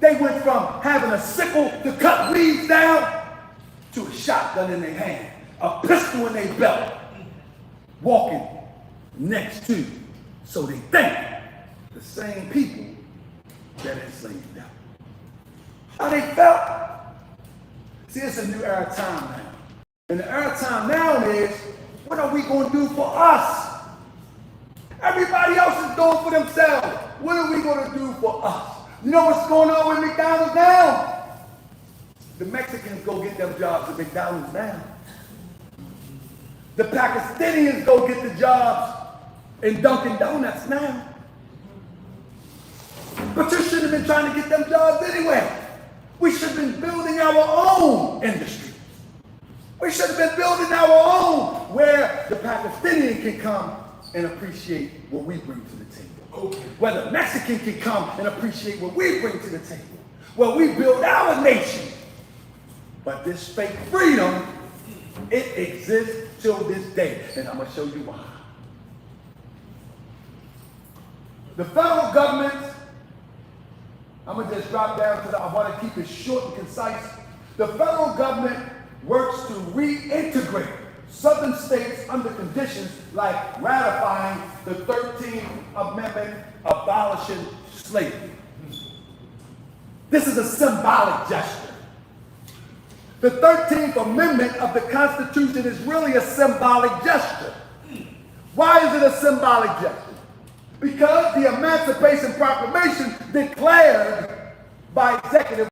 They went from having a sickle to cut weeds down to a shotgun in their hand, a pistol in their belt, walking next to, so they think, the same people that enslaved them. How they felt? See, it's a new era time now. And the era time now is, what are we going to do for us? Everybody else is doing for themselves. What are we going to do for us? You know what's going on with McDonald's now? The Mexicans go get them jobs at McDonald's now. The Pakistanians go get the jobs in Dunkin' Donuts now. But you should have been trying to get them jobs anyway. We should have been building our own industry. We should have been building our own, where the Pakistani can come and appreciate what we bring to the table. Okay. Where the Mexican can come and appreciate what we bring to the table. Where we build our nation. But this fake freedom, it exists till this day. And I'm going to show you why. The federal government, I'm going to just drop down to I want to keep it short and concise. The federal government works to reintegrate southern states under conditions like ratifying the 13th Amendment abolishing slavery. This is a symbolic gesture. The 13th Amendment of the Constitution is really a symbolic gesture. Why is it a symbolic gesture? Because the Emancipation Proclamation declared by executive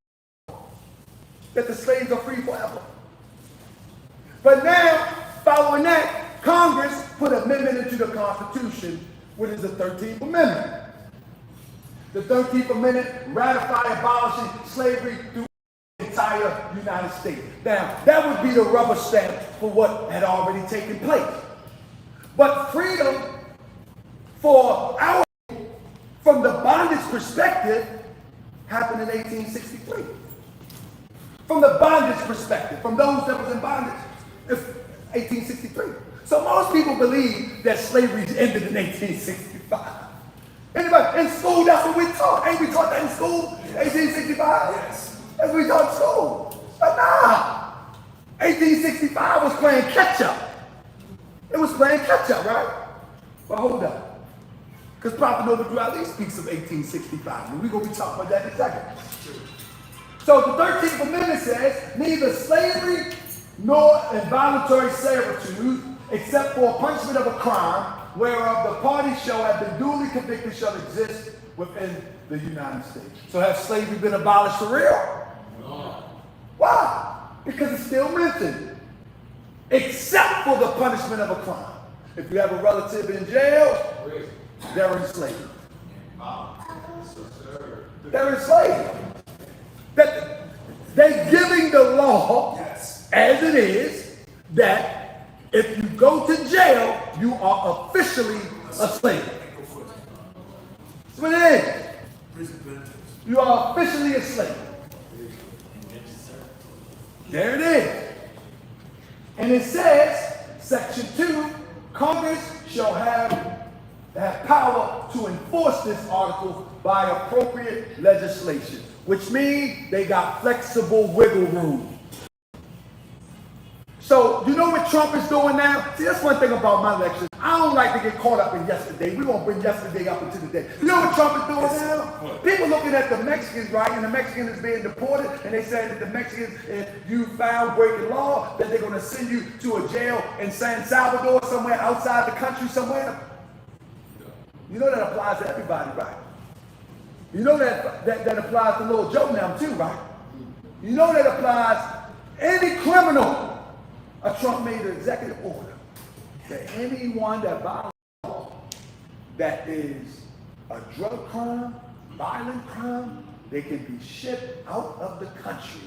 that the slaves are free forever. But now, following that, Congress put an amendment into the Constitution, which is the 13th Amendment. The 13th Amendment ratified abolishing slavery through entire United States. Now, that would be the rubber stamp for what had already taken place. But freedom for our, from the bondage perspective, happened in 1863. From the bondage perspective, from those that was in bondage, it's 1863. So most people believe that slavery ended in 1865. Anybody in school? That's what we taught. Ain't we taught that in school? 1865. Yes. That's what we taught in school. But nah, 1865 was playing catch up. It was playing catch up, right? But hold up, because Prophet Noah Drew speaks of 1865, and we're gonna be talking about that in a second. So the 13th Amendment says, neither slavery nor involuntary servitude, except for punishment of a crime, whereof the party shall have been duly convicted, shall exist within the United States. So has slavery been abolished for real? No. Why? Because it's still mentioned. Except for the punishment of a crime. If you have a relative in jail, they're enslaved. They're enslaved. That they're giving the law as it is, that if you go to jail, you are officially a slave. That's what it is. You are officially a slave. There it is. And it says, section 2, Congress shall have power to enforce this article by appropriate legislation, which means they got flexible wiggle room. So, you know what Trump is doing now? See, that's one thing about my lectures. I don't like to get caught up in yesterday. We're going to bring yesterday up into the day. You know what Trump is doing now? People looking at the Mexicans, right, and the Mexican is being deported, and they say that the Mexicans, if you found breaking law, that they're going to send you to a jail in San Salvador, somewhere outside the country somewhere. You know that applies to everybody, right? You know that applies to Lil Joe now too, right? You know that applies any criminal. Trump made an executive order that anyone that violates the law that is a drug crime, violent crime, they can be shipped out of the country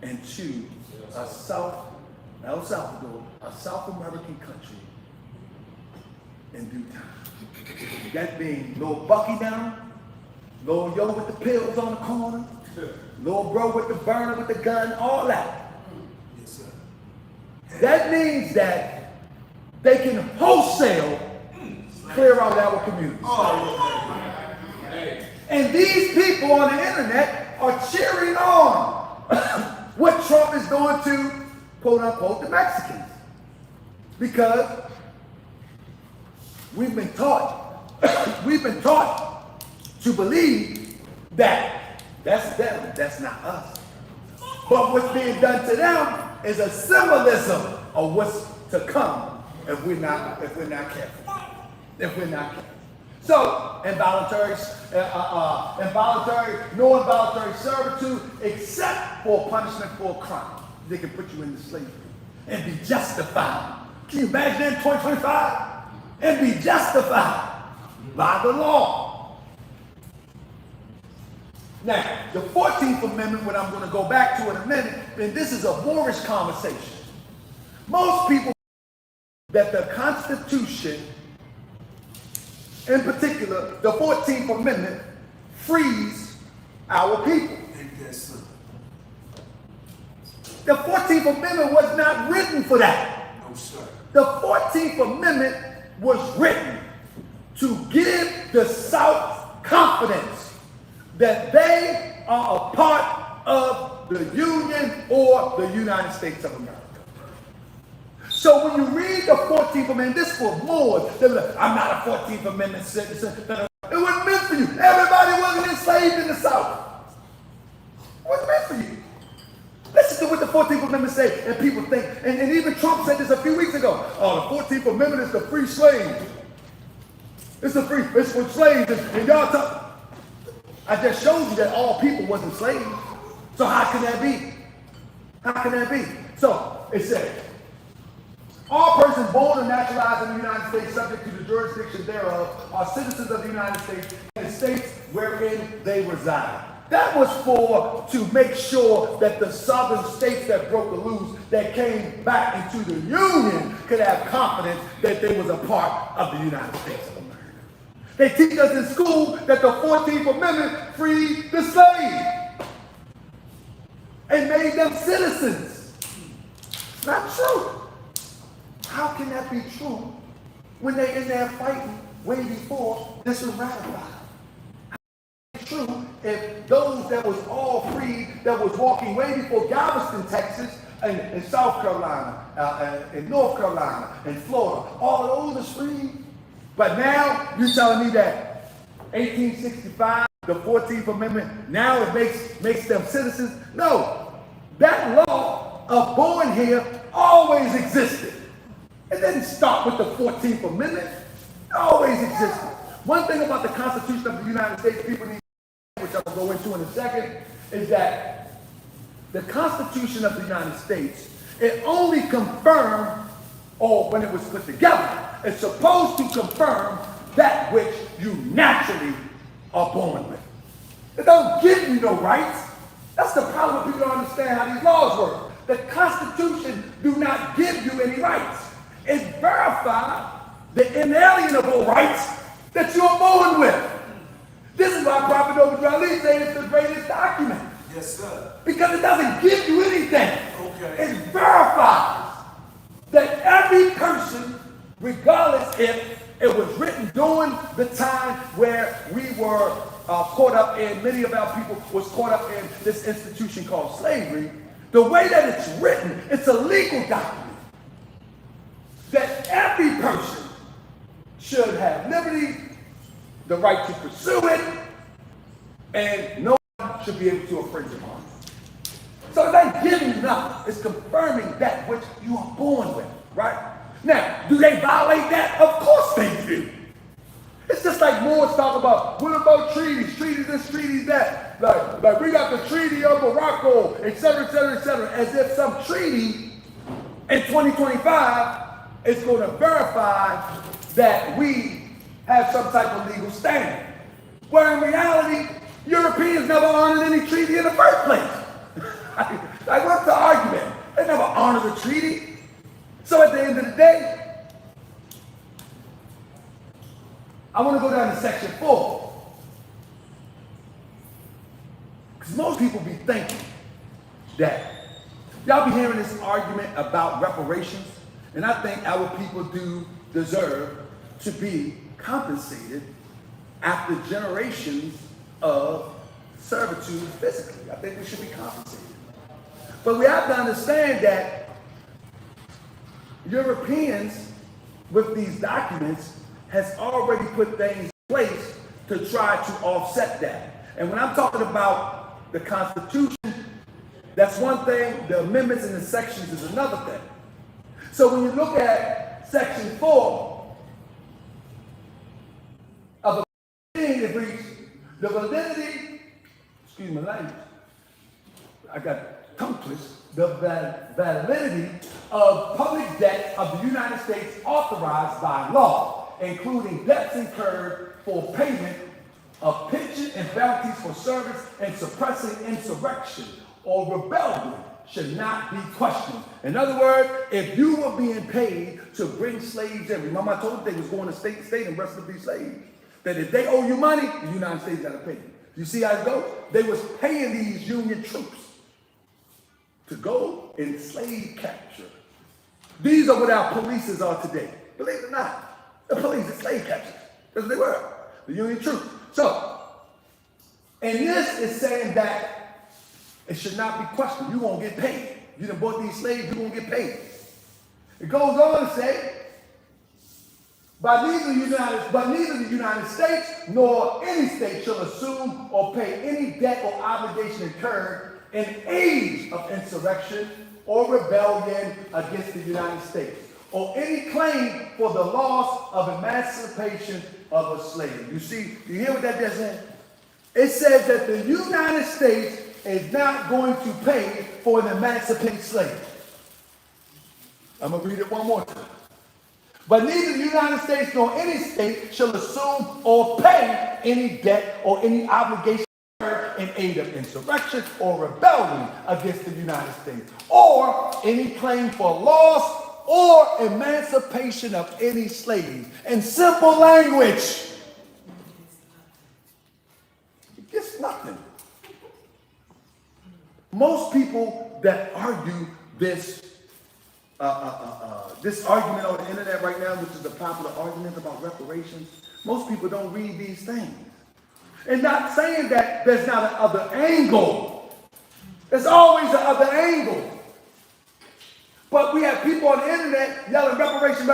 into El Salvador, a South American country in due time. That being Lil Bucky now, Lil Yo with the pills on the corner, Lil Bro with the burner with the gun, all that. That means that they can wholesale clear out our communities. And these people on the internet are cheering on what Trump is doing to, quote unquote, the Mexicans. Because we've been taught to believe that that's them, that's not us. But what's being done to them is a symbolism of what's to come if we're not careful. If we're not careful. So, no involuntary servitude, except for punishment for a crime. They can put you into slavery and be justified. Can you imagine that in 2025? And be justified by the law. Now, the 14th Amendment, what I'm going to go back to in a minute, and this is a boorish conversation. Most people that the Constitution, in particular, the 14th Amendment, frees our people. The 14th Amendment was not written for that. No, sir. The 14th Amendment was written to give the South confidence that they are a part of the Union or the United States of America. So when you read the 14th Amendment, this for more. I'm not a 14th Amendment citizen. It wasn't meant for you. Everybody wasn't enslaved in the South. It wasn't meant for you. Listen to what the 14th Amendment says, and people think, and even Trump said this a few weeks ago. Oh, the 14th Amendment is the free slaves. It's for slaves, and y'all talk. I just showed you that all people wasn't slaves. So how can that be? How can that be? So it says, all persons born or naturalized in the United States subject to the jurisdiction thereof are citizens of the United States and the states wherein they reside. That was to make sure that the southern states that broke the loose, that came back into the Union, could have confidence that they was a part of the United States of America. They teach us in school that the 14th Amendment freed the slaves and made them citizens. It's not true. How can that be true when they're in there fighting way before this was ratified? True if those that was all free, that was walking way before Galveston, Texas, and in South Carolina, in North Carolina, and Florida, all of those are free. But now you're telling me that 1865, the 14th Amendment, now it makes them citizens? No, that law of born here always existed. It didn't start with the 14th Amendment. It always existed. One thing about the Constitution of the United States, people need, which I'll go into in a second, is that the Constitution of the United States, it only confirmed, or when it was put together, it's supposed to confirm that which you naturally are born with. It don't give you no rights. That's the problem when people don't understand how these laws work. The Constitution do not give you any rights. It verifies the inalienable rights that you're born with. This is why Prophet Obadiah said it's the greatest document. Yes, sir. Because it doesn't give you anything. Okay. It verifies that every person, regardless if it was written during the time where we were caught up in, many of our people was caught up in this institution called slavery, the way that it's written, it's a legal document. That every person should have liberty, the right to pursue it, and no one should be able to infringe upon it. So it ain't giving you nothing. It's confirming that which you are born with, right? Now, do they violate that? Of course they do. It's just like Moore's talk about, what about treaties? Treaties this, treaties that. Like we got the Treaty of Morocco, et cetera, et cetera, et cetera. As if some treaty in 2025 is going to verify that we have some type of legal standing. Where in reality, Europeans never honored any treaty in the first place. Like, what's the argument? They never honored a treaty. So at the end of the day, I want to go down to section 4. Because most people be thinking that, y'all be hearing this argument about reparations, and I think our people do deserve to be compensated after generations of servitude physically. I think we should be compensated. But we have to understand that Europeans, with these documents, has already put things in place to try to offset that. And when I'm talking about the Constitution, that's one thing. The amendments and the sections is another thing. So when you look at section 4 of the it reads, the validity, excuse my language, I got tongue twist, the validity of public debt of the United States authorized by law, including debts incurred for payment of pension and bounties for service and suppressing insurrection or rebellion should not be questioned. In other words, if you were being paid to bring slaves in, remember I told you they was going to state to state and wrestle these slaves, that if they owe you money, the United States got to pay you. You see how it goes? They was paying these Union troops to go and slave capture. These are what our polices are today. Believe it or not, the police is slave capture. That's what they were, the Union troops. So, and this is saying that it should not be questioned. You're going to get paid. You done bought these slaves, you're going to get paid. It goes on to say, but neither the United States nor any state shall assume or pay any debt or obligation incurred in age of insurrection or rebellion against the United States, or any claim for the loss of emancipation of a slave. You see, you hear what that does say? It says that the United States is not going to pay for an emancipated slave. I'm going to read it one more time. But neither the United States nor any state shall assume or pay any debt or any obligation in aid of insurrection or rebellion against the United States, or any claim for loss or emancipation of any slaves. In simple language, it gets nothing. Most people that argue this argument on the internet right now, which is a popular argument about reparations, most people don't read these things. And not saying that there's not an other angle. There's always an other angle. But we have people on the internet yelling reparations,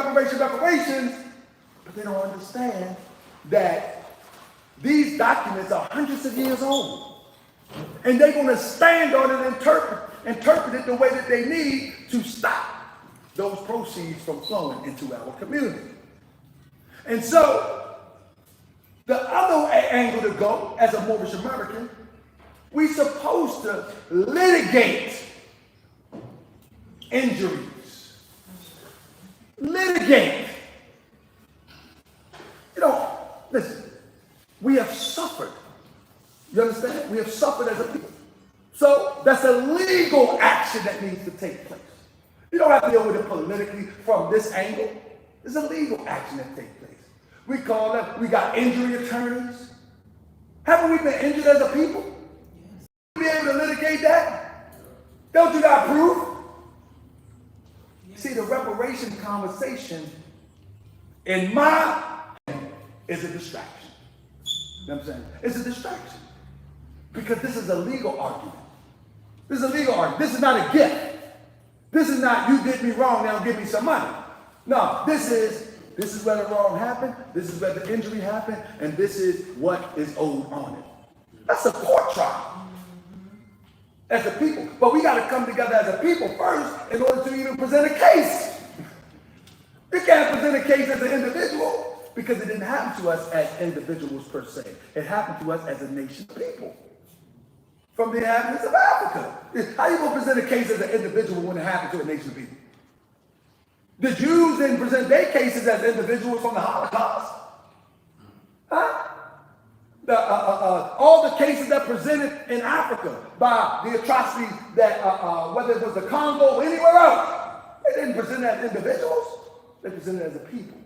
but they don't understand that these documents are hundreds of years old. And they're going to stand on it and interpret it the way that they need to stop those proceeds from flowing into our community. And so, the other angle to go, as a Moorish American, we're supposed to litigate injuries. Litigate. Listen, we have suffered. You understand? We have suffered as a people. So that's a legal action that needs to take place. You don't have to deal with it politically from this angle. It's a legal action that takes place. We call them, we got injury attorneys. Haven't we been injured as a people? Be able to litigate that? Don't you got proof? See, the reparation conversation, in my opinion, is a distraction. You know what I'm saying? It's a distraction. Because this is a legal argument. This is a legal argument. This is not a gift. This is not, you did me wrong, now give me some money. No, this is where the wrong happened, this is where the injury happened, and this is what is owed on it. That's a court trial. As a people. But we got to come together as a people first in order to even present a case. You can't present a case as an individual because it didn't happen to us as individuals per se. It happened to us as a nation of people. From the inhabitants of Africa. How you going to present a case as an individual when it happened to a nation of people? The Jews didn't present their cases as individuals from the Holocaust. Huh? All the cases that presented in Africa by the atrocities that, whether it was the Congo or anywhere else, they didn't present as individuals. They presented as a people.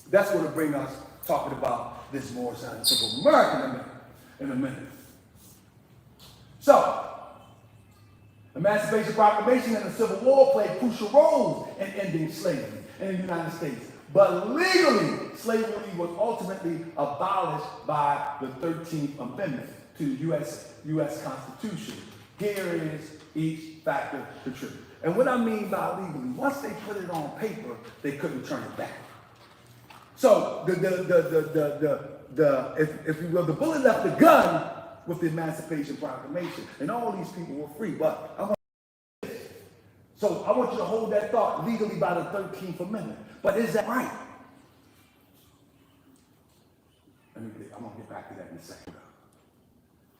That's going to bring us talking about this more scientific American in a minute. So, Emancipation Proclamation and the Civil War played crucial roles in ending slavery in the United States. But legally, slavery was ultimately abolished by the 13th Amendment to the U.S. Constitution. Here is each factor contributed. And what I mean by legally, once they put it on paper, they couldn't turn it back. So, if you will, the bullet left the gun with the Emancipation Proclamation, and all these people were free. But I want you to hold that thought legally by the 13th Amendment. But is that right? I'm going to get back to that in a second.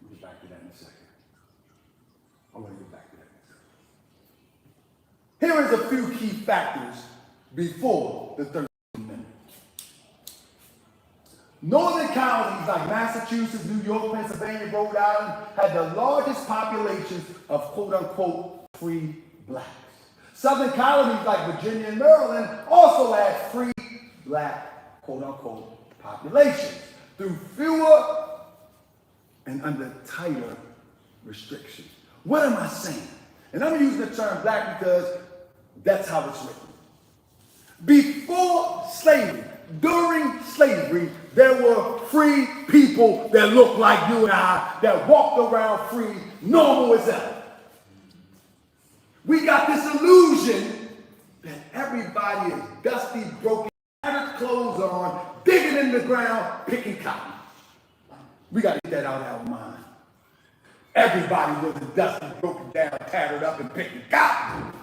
I'm going to get back to that in a second. I'm going to get back to that in a second. Here is a few key factors before the 13th Amendment. Northern colonies like Massachusetts, New York, Pennsylvania, Rhode Island had the largest populations of quote-unquote free blacks. Southern colonies like Virginia and Maryland also had free black quote-unquote populations through fewer and under tighter restrictions. What am I saying? And I'm using the term black because that's how it's written. Before slavery, during slavery, there were free people that looked like you and I, that walked around free, normal as ever. We got this illusion that everybody is dusty, broken, tattered clothes on, digging in the ground, picking cotton. We got to get that out of our mind. Everybody was dusty, broken down, tattered up, and picking cotton.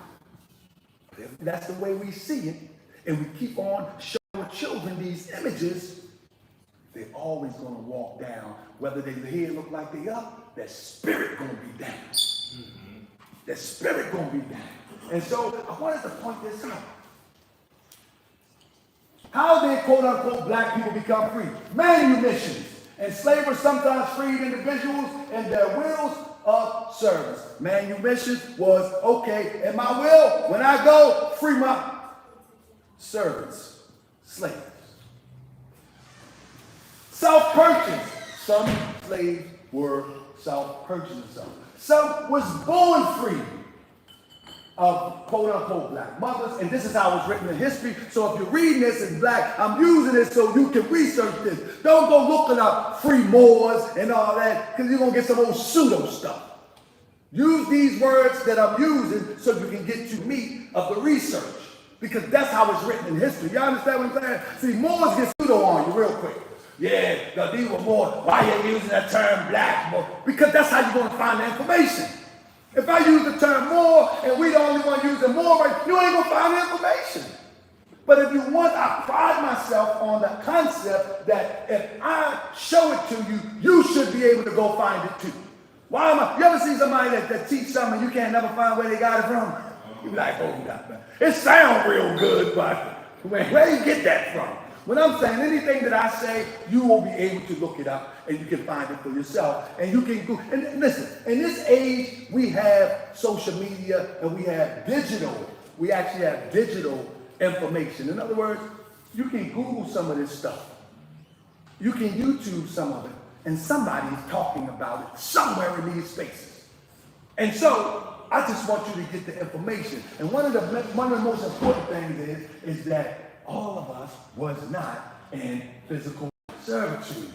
If that's the way we see it, and we keep on showing children these images, they're always going to walk down. Whether their head look like they up, their spirit going to be down. Their spirit going to be down. And so I wanted to point this out. How did quote-unquote black people become free? Manumissions. Enslavers sometimes freed individuals in their wills of service. Manumission was, okay, in my will, when I go, free my servants, slaves. Self-purchase. Some slaves were self-purchasing themselves. Some was born free of quote-unquote black mothers, and this is how it's written in history. So if you're reading this in black, I'm using it so you can research this. Don't go looking up free Moors and all that, because you're going to get some old pseudo stuff. Use these words that I'm using so you can get to meat of the research, because that's how it's written in history. Y'all understand what I'm saying? See, Moors get pseudo on you real quick. Yeah, these were more, why are you using that term black? Because that's how you're going to find the information. If I use the term Moor and we the only one using Moor, right, you ain't going to find the information. But if you want, I pride myself on the concept that if I show it to you, you should be able to go find it too. Why am I? You ever see somebody that teach something and you can't never find where they got it from? You be like, oh, it sounds real good, but where do you get that from? When I'm saying anything that I say, you will be able to look it up and you can find it for yourself. And you can go, and listen, in this age, we have social media and we have digital. We actually have digital information. In other words, you can Google some of this stuff. You can YouTube some of it. And somebody's talking about it somewhere in these spaces. And so, I just want you to get the information. And one of the most important things is that all of us was not in physical servitude.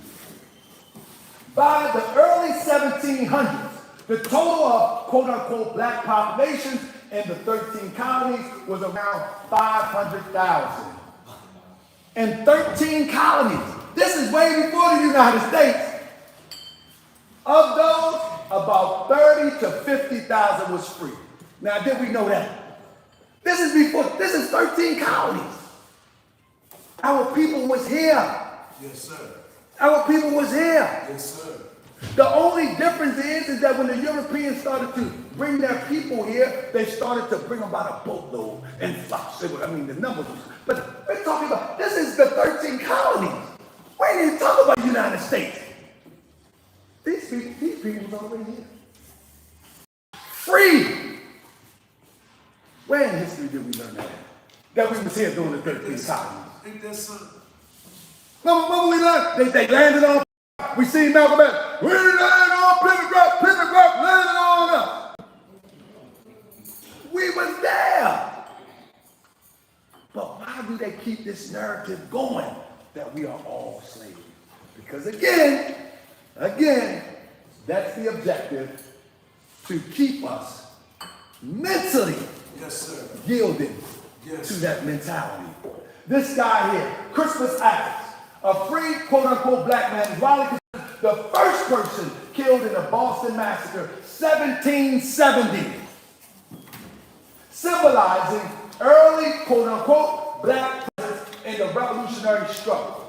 By the early 1700s, the total of quote-unquote black population in the 13 colonies was around 500,000. In 13 colonies. This is way before the United States. Of those, about 30 to 50,000 was free. Now, did we know that? This is 13 colonies. Our people was here. Yes, sir. Our people was here. Yes, sir. The only difference is that when the Europeans started to bring their people here, they started to bring them by the boatload and flocks. The numbers was, but we're talking about, this is the 13 colonies. We ain't even talking about the United States. These people was already here. Free. Where in history did we learn that? That we was here during the 13 colonies. Ain't that something? Remember we learned? They landed on, we see Malcolm X. We landed on Plymouth Rock landed on us. We was there. But why do they keep this narrative going that we are all slaves? Because again, that's the objective, to keep us mentally yielding to that mentality. This guy here, Crispus Attucks, a free quote-unquote black man, is widely considered the first person killed in the Boston Massacre, 1770, symbolizing early quote-unquote black presence in the revolutionary struggle.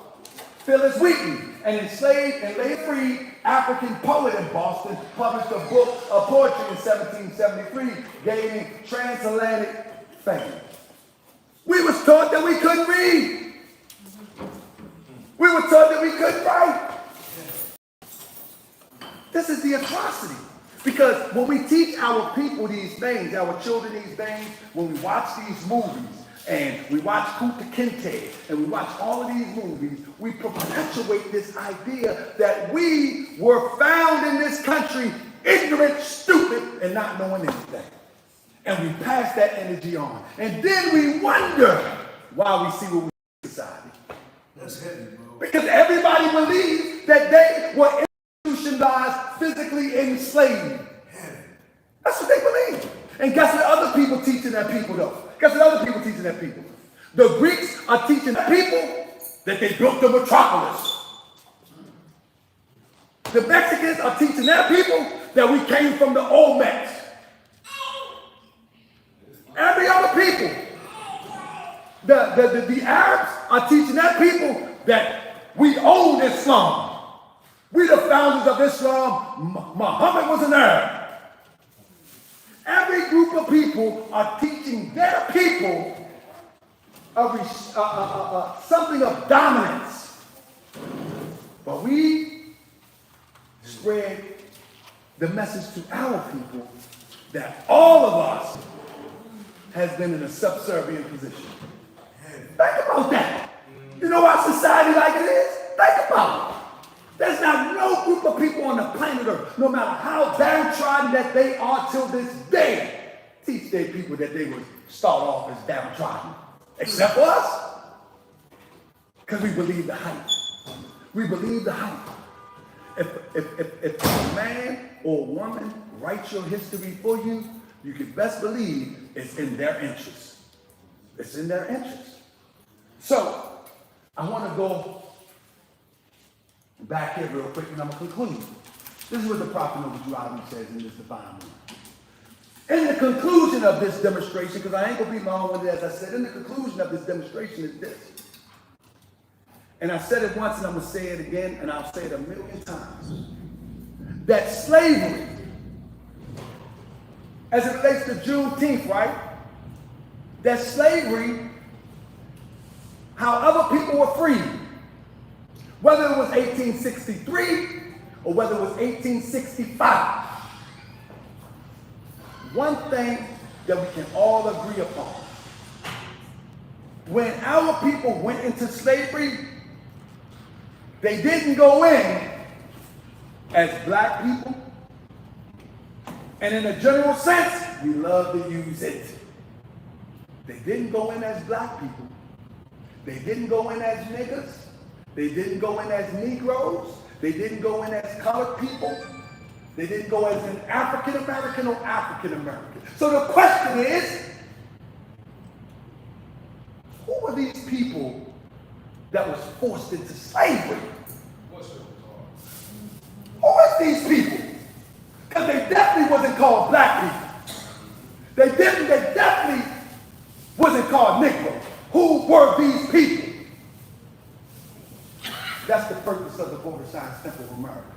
Phyllis Wheaton, an enslaved and later freed African poet in Boston, published a book of poetry in 1773, gaining transatlantic fame. We was taught that we couldn't read. We were taught that we couldn't write. This is the atrocity. Because when we teach our people these things, our children these things, when we watch these movies, and we watch Kunta Kinte, and we watch all of these movies, we perpetuate this idea that we were found in this country ignorant, stupid, and not knowing anything. And we pass that energy on. And then we wonder why we see what we see in society. That's heavy, bro. Because everybody believes that they were institutionalized, physically enslaved. Heavy. That's what they believe. And guess what other people teaching their people though? Guess what other people teaching their people? The Greeks are teaching their people that they built the metropolis. The Mexicans are teaching their people that we came from the Olmecs. Every other people. The Arabs are teaching their people that we own Islam. We the founders of Islam. Muhammad was an Arab. Every group of people are teaching their people something of dominance. But we spread the message to our people that all of us has been in a subservient position. Think about that. You know our society like it is? Think about it. There's not no group of people on the planet Earth, no matter how downtrodden that they are till this day, teach their people that they would start off as downtrodden. Except for us. Because we believe the hype. We believe the hype. If a man or woman writes your history for you, you can best believe it's in their interest. It's in their interest. So, I want to go back here real quick and I'm going to conclude. This is what the prophet of Deuteronomy says in this divine movement. In the conclusion of this demonstration, because I ain't going to be long-winded as I said, in the conclusion of this demonstration is this. And I said it once and I'm going to say it again and I'll say it 1,000,000 times. That slavery, as it relates to Juneteenth, right? That slavery, how other people were free, whether it was 1863 or whether it was 1865. One thing that we can all agree upon. When our people went into slavery, they didn't go in as black people. And in a general sense, we love to use it. They didn't go in as black people. They didn't go in as niggas. They didn't go in as Negroes. They didn't go in as colored people. They didn't go as an African American or African American. So the question is, who were these people that was forced into slavery? Who are these people? Because they definitely wasn't called black people. They definitely wasn't called Negro. Who were these people? That's the purpose of the Voter Science Temple of America.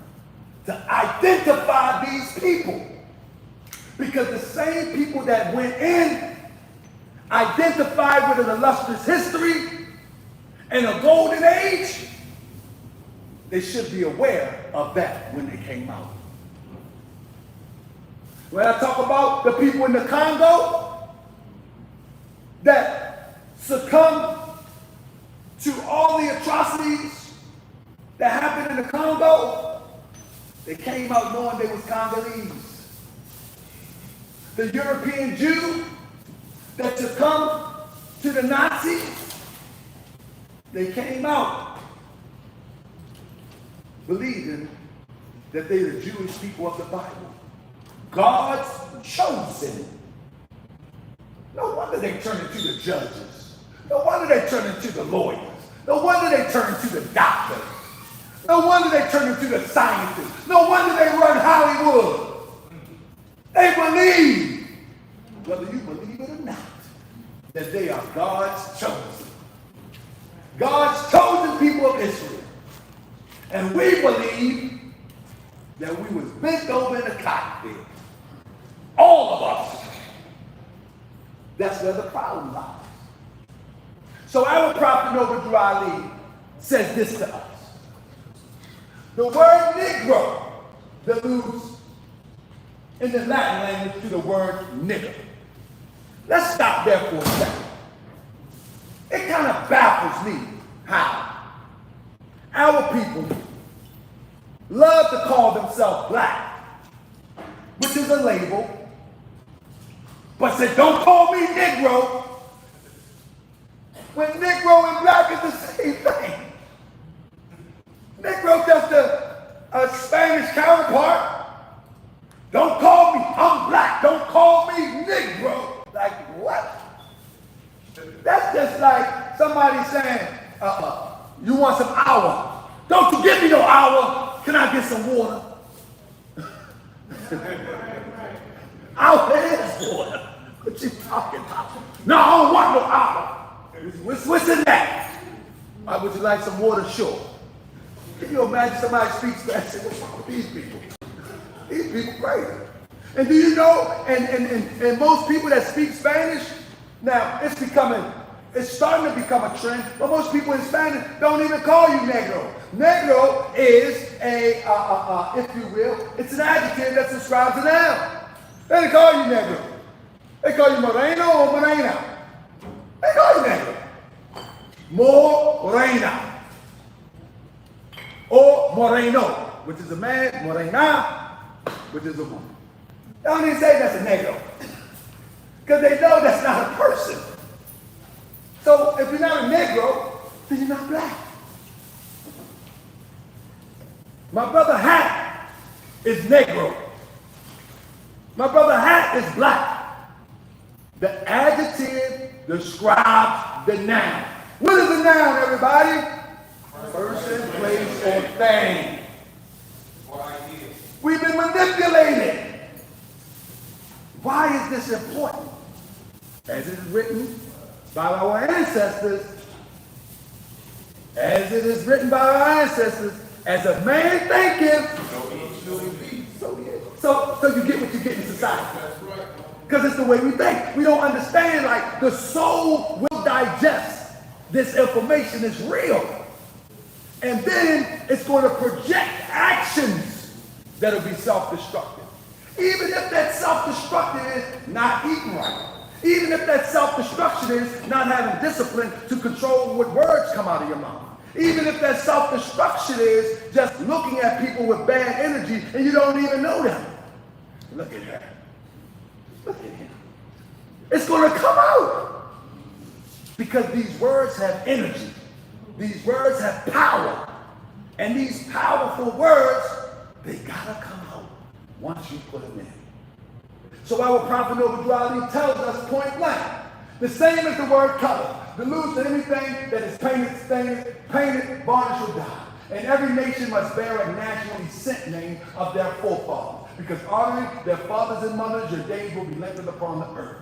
To identify these people. Because the same people that went in identified with an illustrious history and a golden age, they should be aware of that when they came out. When I talk about the people in the Congo that succumbed to all the atrocities that happened in the Congo, they came out knowing they was Congolese. The European Jew that succumbed to the Nazis, they came out believing that they are the Jewish people of the Bible. God's chosen. No wonder they turned into the judges. No wonder they turned into the lawyers. No wonder they turned into the doctors. No wonder they turned into the scientists. No wonder they run Hollywood. They believe, whether you believe it or not, that they are God's chosen. God's chosen people of Israel. And we believe that we was bent over in a cotton field. All of us. That's where the problem lies. So our prophet Noble Ali says this to us. The word Negro alludes in the Latin language to the word nigger. Let's stop there for a second. It kind of baffles me how our people love to call themselves black, which is a label, but say, don't call me Negro, when Negro and black is the same thing. Negro just a Spanish counterpart. Don't call me, I'm black, don't call me Negro. Like, what? That's just like somebody saying, you want some hour? Don't you give me no hour. Can I get some water? Hour is water. What you talking about? No, I don't want no hour. What's in that? Would you like some water? Sure. Can you imagine somebody speaks Spanish and say, what's wrong with these people? These people crazy. And do you know, and most people that speak Spanish, now it's It's starting to become a trend, but most people in Spanish don't even call you negro. Negro is if you will, it's an adjective that describes a noun. They don't call you negro. They call you moreno or morena. They call you negro. Morena. Or moreno, which is a man, morena, which is a woman. They don't even say that's a negro. Because they know that's not a person. So if you're not a negro, then you're not black. My brother Hat is negro. My brother Hat is black. The adjective describes the noun. What is a noun, everybody? Person, place, or thing. We've been manipulated. Why is this important? As it is written by our ancestors, as a man thinketh, so you get what you get in society. Because it's the way we think. We don't understand, like, the soul will digest this information. Is real. And then it's going to project actions that will be self-destructive. Even if that self-destructive is not eating right. Even if that self-destruction is not having discipline to control what words come out of your mouth. Even if that self-destruction is just looking at people with bad energy and you don't even know them. Look at her. Look at him. It's going to come out. Because these words have energy. These words have power. And these powerful words, they gotta come out once you put them in. So our prophet Noble Ali tells us point blank, the same as the word color. Deludes to anything that is painted, varnish, or dye. And every nation must bear a national descent name of their forefathers. Because honoring their fathers and mothers, your days will be lengthened upon the earth.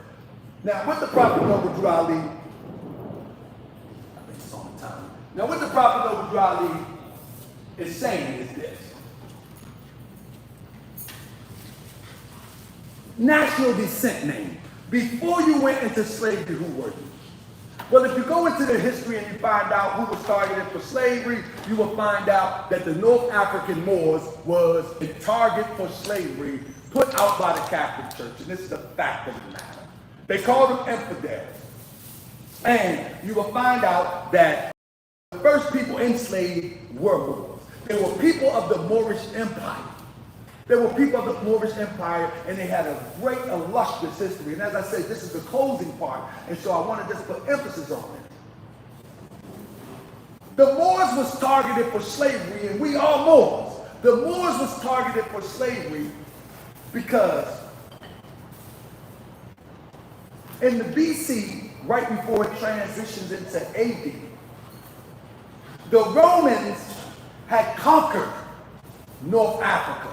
Now, what the prophet Noble Ali, Now, what the prophet Noble Ali is saying is this. National descent name. Before you went into slavery, who were you? Well, if you go into the history and you find out who was targeted for slavery, you will find out that the North African Moors was a target for slavery put out by the Catholic Church. And this is the fact of the matter. They called them infidels. And you will find out that the first people enslaved were Moors. They were people of the Moorish Empire. They were people of the Moorish Empire, and they had a great, illustrious history. And as I said, this is the closing part, and so I want to just put emphasis on it. The Moors was targeted for slavery, and we are Moors. The Moors was targeted for slavery because in the BC, right before it transitions into AD, the Romans had conquered North Africa.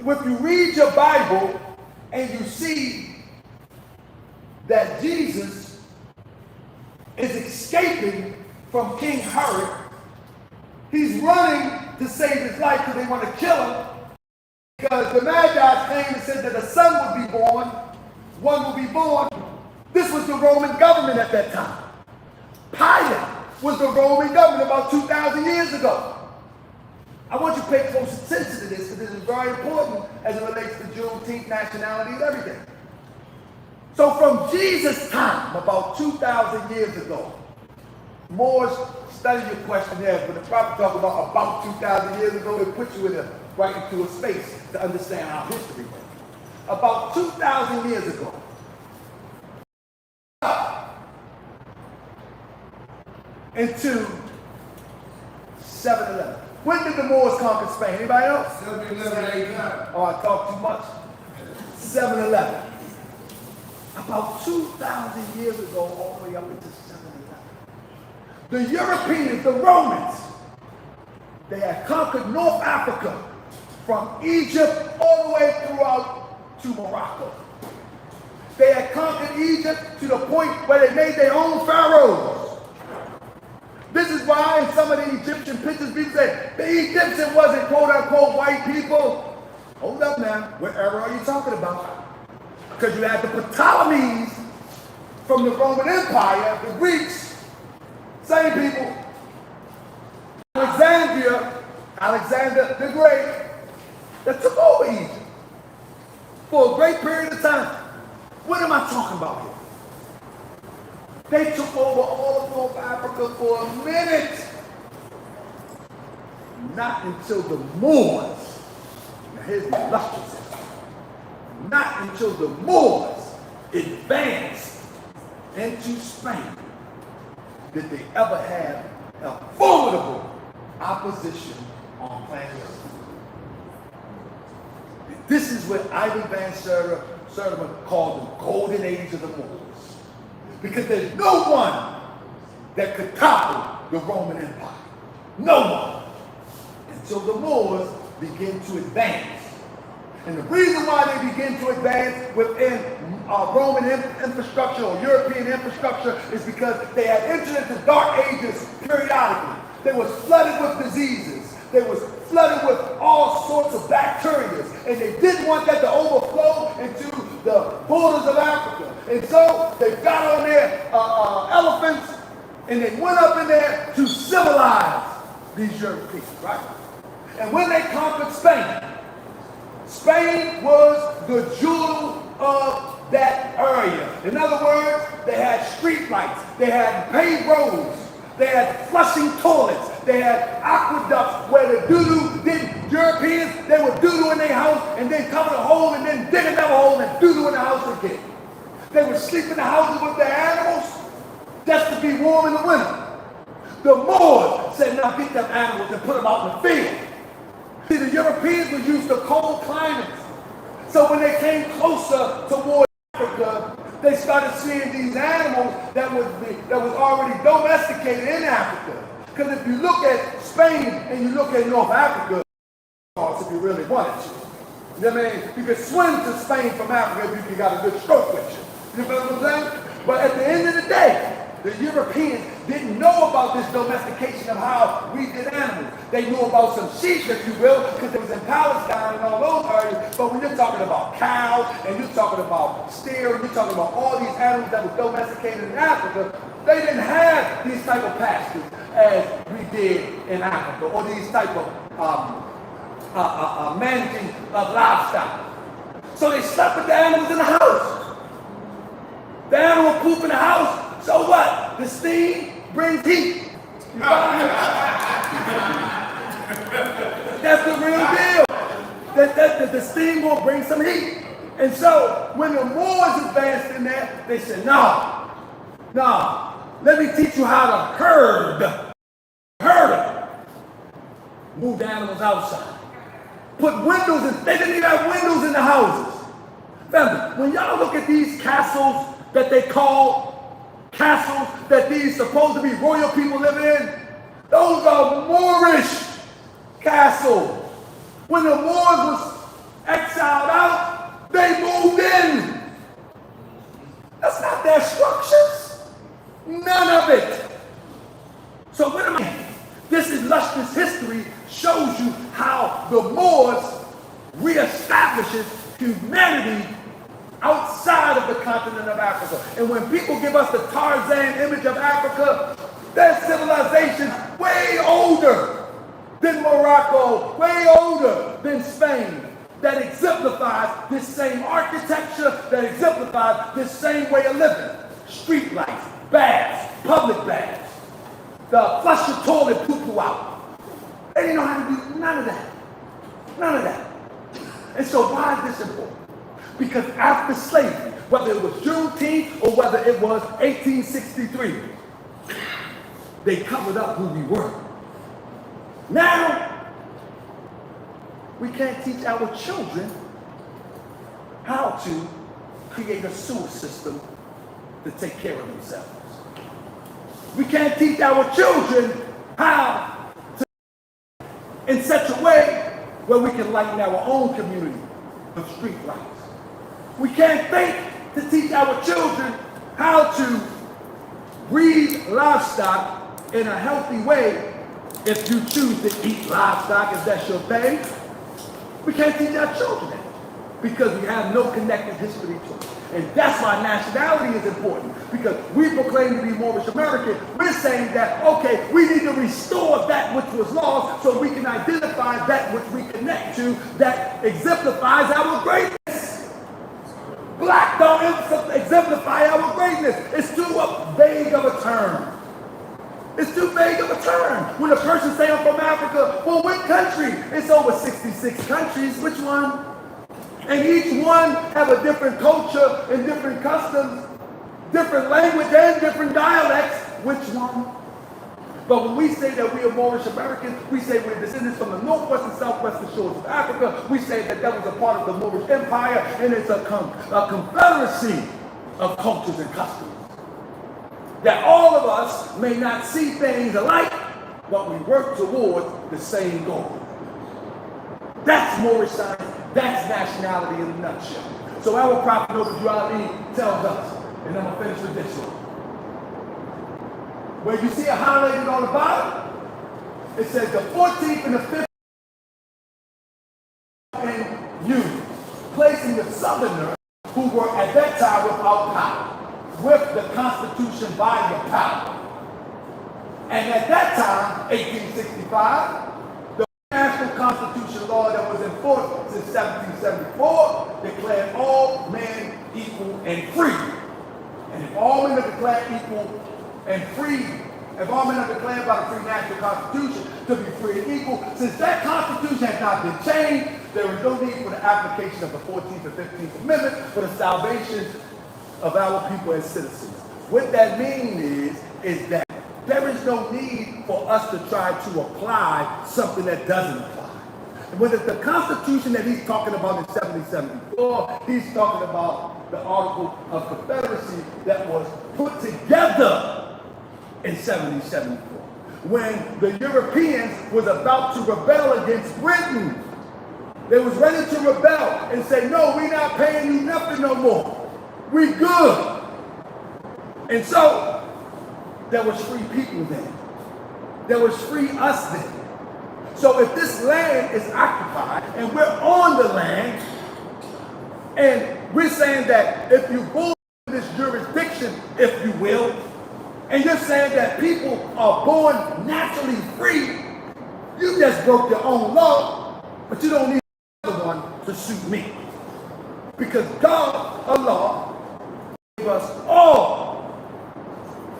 If you read your Bible and you see that Jesus is escaping from King Herod, he's running to save his life because they want to kill him. Because the Magi came and said that a son would be born, one will be born. This was the Roman government at that time. Pilate was the Roman government about 2,000 years ago. I want you to pay close attention to this because this is very important as it relates to Juneteenth, nationality, and everything. So from Jesus' time, about 2,000 years ago, Moors, study your questionnaires, but the prophet talks about 2,000 years ago, they put you right into a space to understand how history went. About 2,000 years ago, into 7-11. When did the Moors conquer Spain? Anybody else? 7-11. Oh, I talk too much. 7-11. About 2,000 years ago, all the way up into 7-11. The Europeans, the Romans, they had conquered North Africa from Egypt all the way throughout to Morocco. They had conquered Egypt to the point where they made their own pharaohs. This is why in some of the Egyptian pictures, people say, the Egyptian wasn't quote-unquote white people. Hold up now, what era are you talking about? Because you had the Ptolemies from the Roman Empire, the Greeks, same people. Alexander the Great, that took over Egypt for a great period of time. What am I talking about here? They took over all of Africa for a minute. Not until the Moors, now here's the illustrious history. Not until the Moors advanced into Spain did they ever have a formidable opposition on planet Earth. This is what Ivan Van Sertima called the golden age of the Moors. Because there's no one that could topple the Roman Empire. No one. Until the Moors begin to advance. And the reason why they begin to advance within Roman infrastructure or European infrastructure is because they had entered into dark ages periodically. They were flooded with diseases. They were flooded with all sorts of bacteria. And they didn't want that to overflow into the borders of Africa. And so they got on their elephants and they went up in there to civilize these Europeans, right? And when they conquered Spain, Spain was the jewel of that area. In other words, they had street lights, they had paved roads, they had flushing toilets, they had aqueducts where the doo-doo didn't, Europeans, they would doo-doo in their house and then cover the hole and then dig another hole and doo-doo in the house again. They would sleep in the houses with their animals just to be warm in the winter. The Moors said, now get them animals and put them out in the field. See, the Europeans were used to cold climates. So when they came closer toward Africa, they started seeing these animals that was already domesticated in Africa. Because if you look at Spain and you look at North Africa, if you really wanted to, you know what I mean? You could swim to Spain from Africa if you got a good stroke with you. You know what I'm saying? But at the end of the day, the Europeans didn't know about this domestication of how we did animals. They knew about some sheep, if you will, because it was in Palestine and all those areas. But when you're talking about cows, and you're talking about steer, and you're talking about all these animals that were domesticated in Africa, they didn't have these type of pastures as we did in Africa, or these type of managing of livestock. So they slept with the animals in the house. The animal poop in the house. So what? The steam brings heat. That's the real deal. The steam will bring some heat. And so when the Moors advanced in there, they said, no, let me teach you how to herd. Move the animals outside. Put windows in. They didn't even have windows in the houses. Remember, when y'all look at these castles that they call castles that these supposed to be royal people live in, those are Moorish castles. When the Moors was exiled out, they moved in. That's not their structures. None of it. So what am I? This illustrious history shows you how the Moors reestablishes humanity outside of the continent of Africa. And when people give us the Tarzan image of Africa, their civilization's way older than Morocco, way older than Spain, that exemplifies this same architecture, that exemplifies this same way of living. Street lights, baths, public baths, the flush your toilet poo-poo out. They didn't know how to do none of that. None of that. And so why is this important? Because after slavery, whether it was Juneteenth or whether it was 1863, they covered up who we were. Now, we can't teach our children how to create a sewer system to take care of themselves. We can't teach our children how to in such a way where we can lighten our own community with street lights. We can't think to teach our children how to breed livestock in a healthy way if you choose to eat livestock, if that's your thing. We can't teach our children that. because we have no connected history to it. And that's why nationality is important, because we proclaim to be Moorish American. We're saying that, okay, we need to restore that which was lost so we can identify that which we connect to that exemplifies our greatness. Black don't exemplify our greatness. It's too vague of a term. It's too vague of a term. When a person say I'm from Africa, well, what country? It's over 66 countries. Which one? And each one have a different culture and different customs, different language and different dialects. Which one? But when we say that we are Moorish Americans, we say we're descendants from the northwest and southwestern shores of Africa. We say that that was a part of the Moorish Empire, and it's a confederacy of cultures and customs. That all of us may not see things alike, but we work towards the same goal. That's Moorish science. That's nationality in a nutshell. So our prophet Noble Ali tells us, and I'm going to finish with this one. Where you see it highlighted on the bottom, it says the 14th and the 15th in Union, placing the Southerners who were at that time without power, with the Constitution body of power. And at that time, 1865, the National Constitution law that was in force since 1774 declared all men equal and free. And if all men are declared equal and free, if all men are declared by the free national constitution to be free and equal, since that constitution has not been changed, there is no need for the application of the 14th and 15th Amendment for the salvation of our people as citizens. What that means is that there is no need for us to try to apply something that doesn't apply. Whether it's the Constitution that he's talking about in 1774, he's talking about the Article of Confederacy that was put together in 1774, when the Europeans was about to rebel against Britain. They was ready to rebel and say, no, we're not paying you nothing no more. We good. And so there was free people then. There was free us then. So if this land is occupied and we're on the land, and we're saying that if you go to this jurisdiction, if you will, and you're saying that people are born naturally free, you just broke your own law, but you don't need another one to suit me. Because God, Allah, gave us all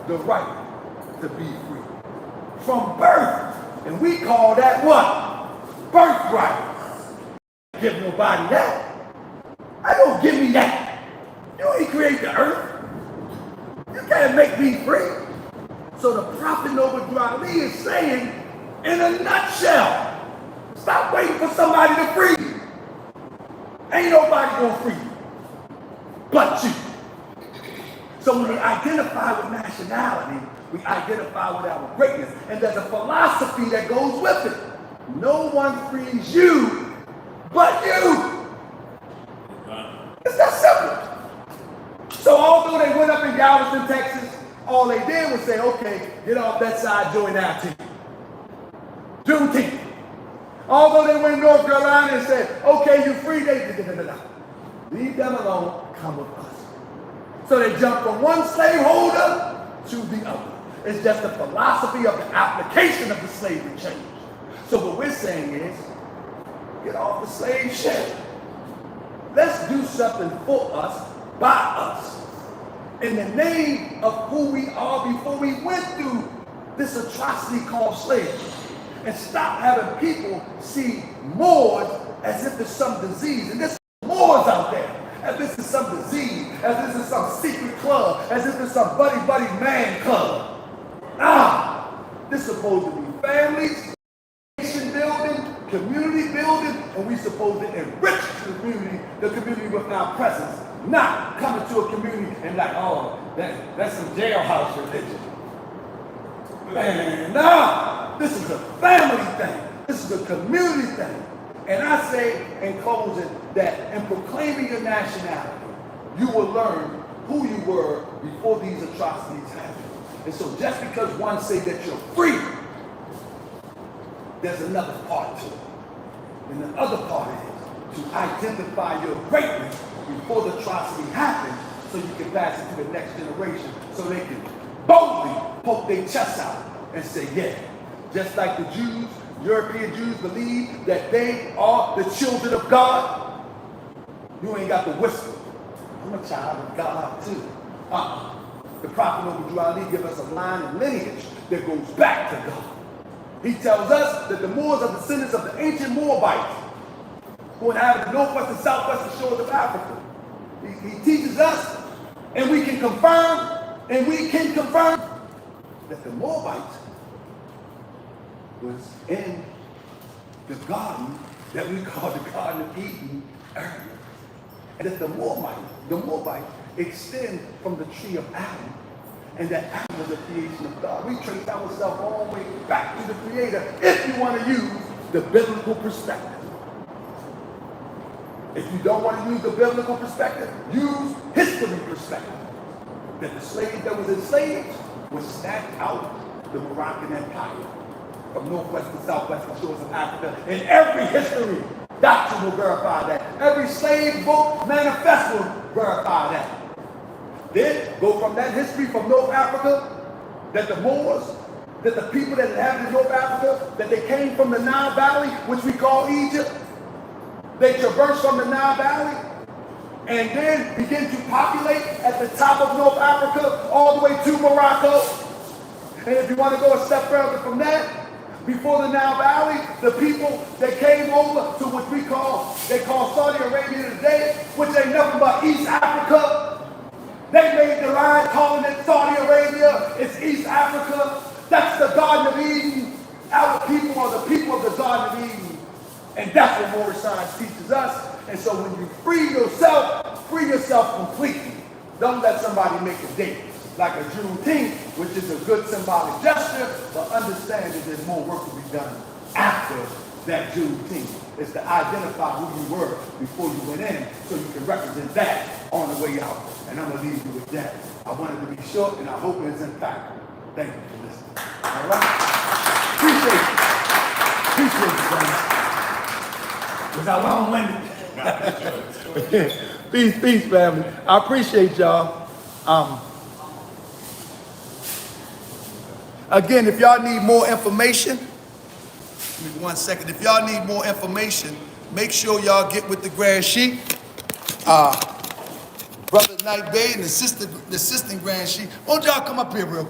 the right to be free from birth. And we call that what? Birthright. Give nobody that. I don't give me that. You ain't create the earth. You can't make me free. So the Prophet Noble Ali is saying, in a nutshell, stop waiting for somebody to free you. Ain't nobody gonna free you but you. So when we identify with nationality, we identify with our greatness. And there's a philosophy that goes with it. No one frees you but you. It's that simple. So although they went up in Galveston, Texas, all they did was say, okay, get off that side, join our team. Juneteenth. Although they went to North Carolina and said, okay, you free, leave them alone, come with us. So they jumped from one slaveholder to the other. It's just the philosophy of the application of the slavery change. So what we're saying is, get off the slave ship. Let's do something for us, by us, in the name of who we are before we went through this atrocity called slavery. And stop having people see Moors as if it's some disease. And there's Moors out there as if it's some disease, as if it's some secret club, as if it's some buddy man club. This is supposed to be families, nation building, community building, and we're supposed to enrich the community with our presence. Not coming to a community and like, oh, that's some jailhouse religion. Man, no, this is a family thing. This is a community thing. And I say in closing that in proclaiming your nationality, you will learn who you were before these atrocities happened. And so just because one say that you're free, there's another part to it. And the other part is to identify your greatness before the atrocity happens so you can pass it to the next generation so they can boldly poke their chests out and say, yeah, just like the Jews, European Jews believe that they are the children of God, you ain't got to whisper. I'm a child of God too. The prophet Noble Ali gives us a line of lineage that goes back to God. He tells us that the Moors are descendants of the ancient Moabites who inhabit the northwest and southwestern shores of Africa. He teaches us, and we can confirm that the Moabites was in the garden that we call the Garden of Eden earlier. And that the Moabite extend from the tree of Adam, and that Adam was a creation of God. We trace ourselves all the way back to the Creator if you want to use the biblical perspective. If you don't want to use the biblical perspective, use history perspective. That the slave that was enslaved was snatched out the Moroccan Empire from northwest and southwestern shores of Africa. In every history, doctrine will verify that. Every slave book manifesto will verify that. Then go from that history from North Africa, that the Moors, that the people that inhabited North Africa, that they came from the Nile Valley, which we call Egypt. They traversed from the Nile Valley and then begin to populate at the top of North Africa all the way to Morocco. And if you want to go a step further from that, before the Nile Valley, the people that came over to what they call Saudi Arabia today, which ain't nothing but East Africa. They made the line calling it Saudi Arabia. It's East Africa. That's the Garden of Eden. Our people are the people of the Garden of Eden. And that's what moral science teaches us. And so when you free yourself completely. Don't let somebody make a date like a Juneteenth, which is a good symbolic gesture, but understand that there's more work to be done after that Juneteenth. It's to identify who you were before you went in so you can represent that on the way out. And I'm going to leave you with that. I wanted to be short, and I hope it's impactful. Thank you for listening. All right? Appreciate you, friends. Was I long-winded? Peace, family. I appreciate y'all. Again, if y'all need more information, give me 1 second. If y'all need more information, make sure y'all get with the Grand Sheik, Brother Knight Bay, and the assistant Grand Sheik. Won't y'all come up here real quick?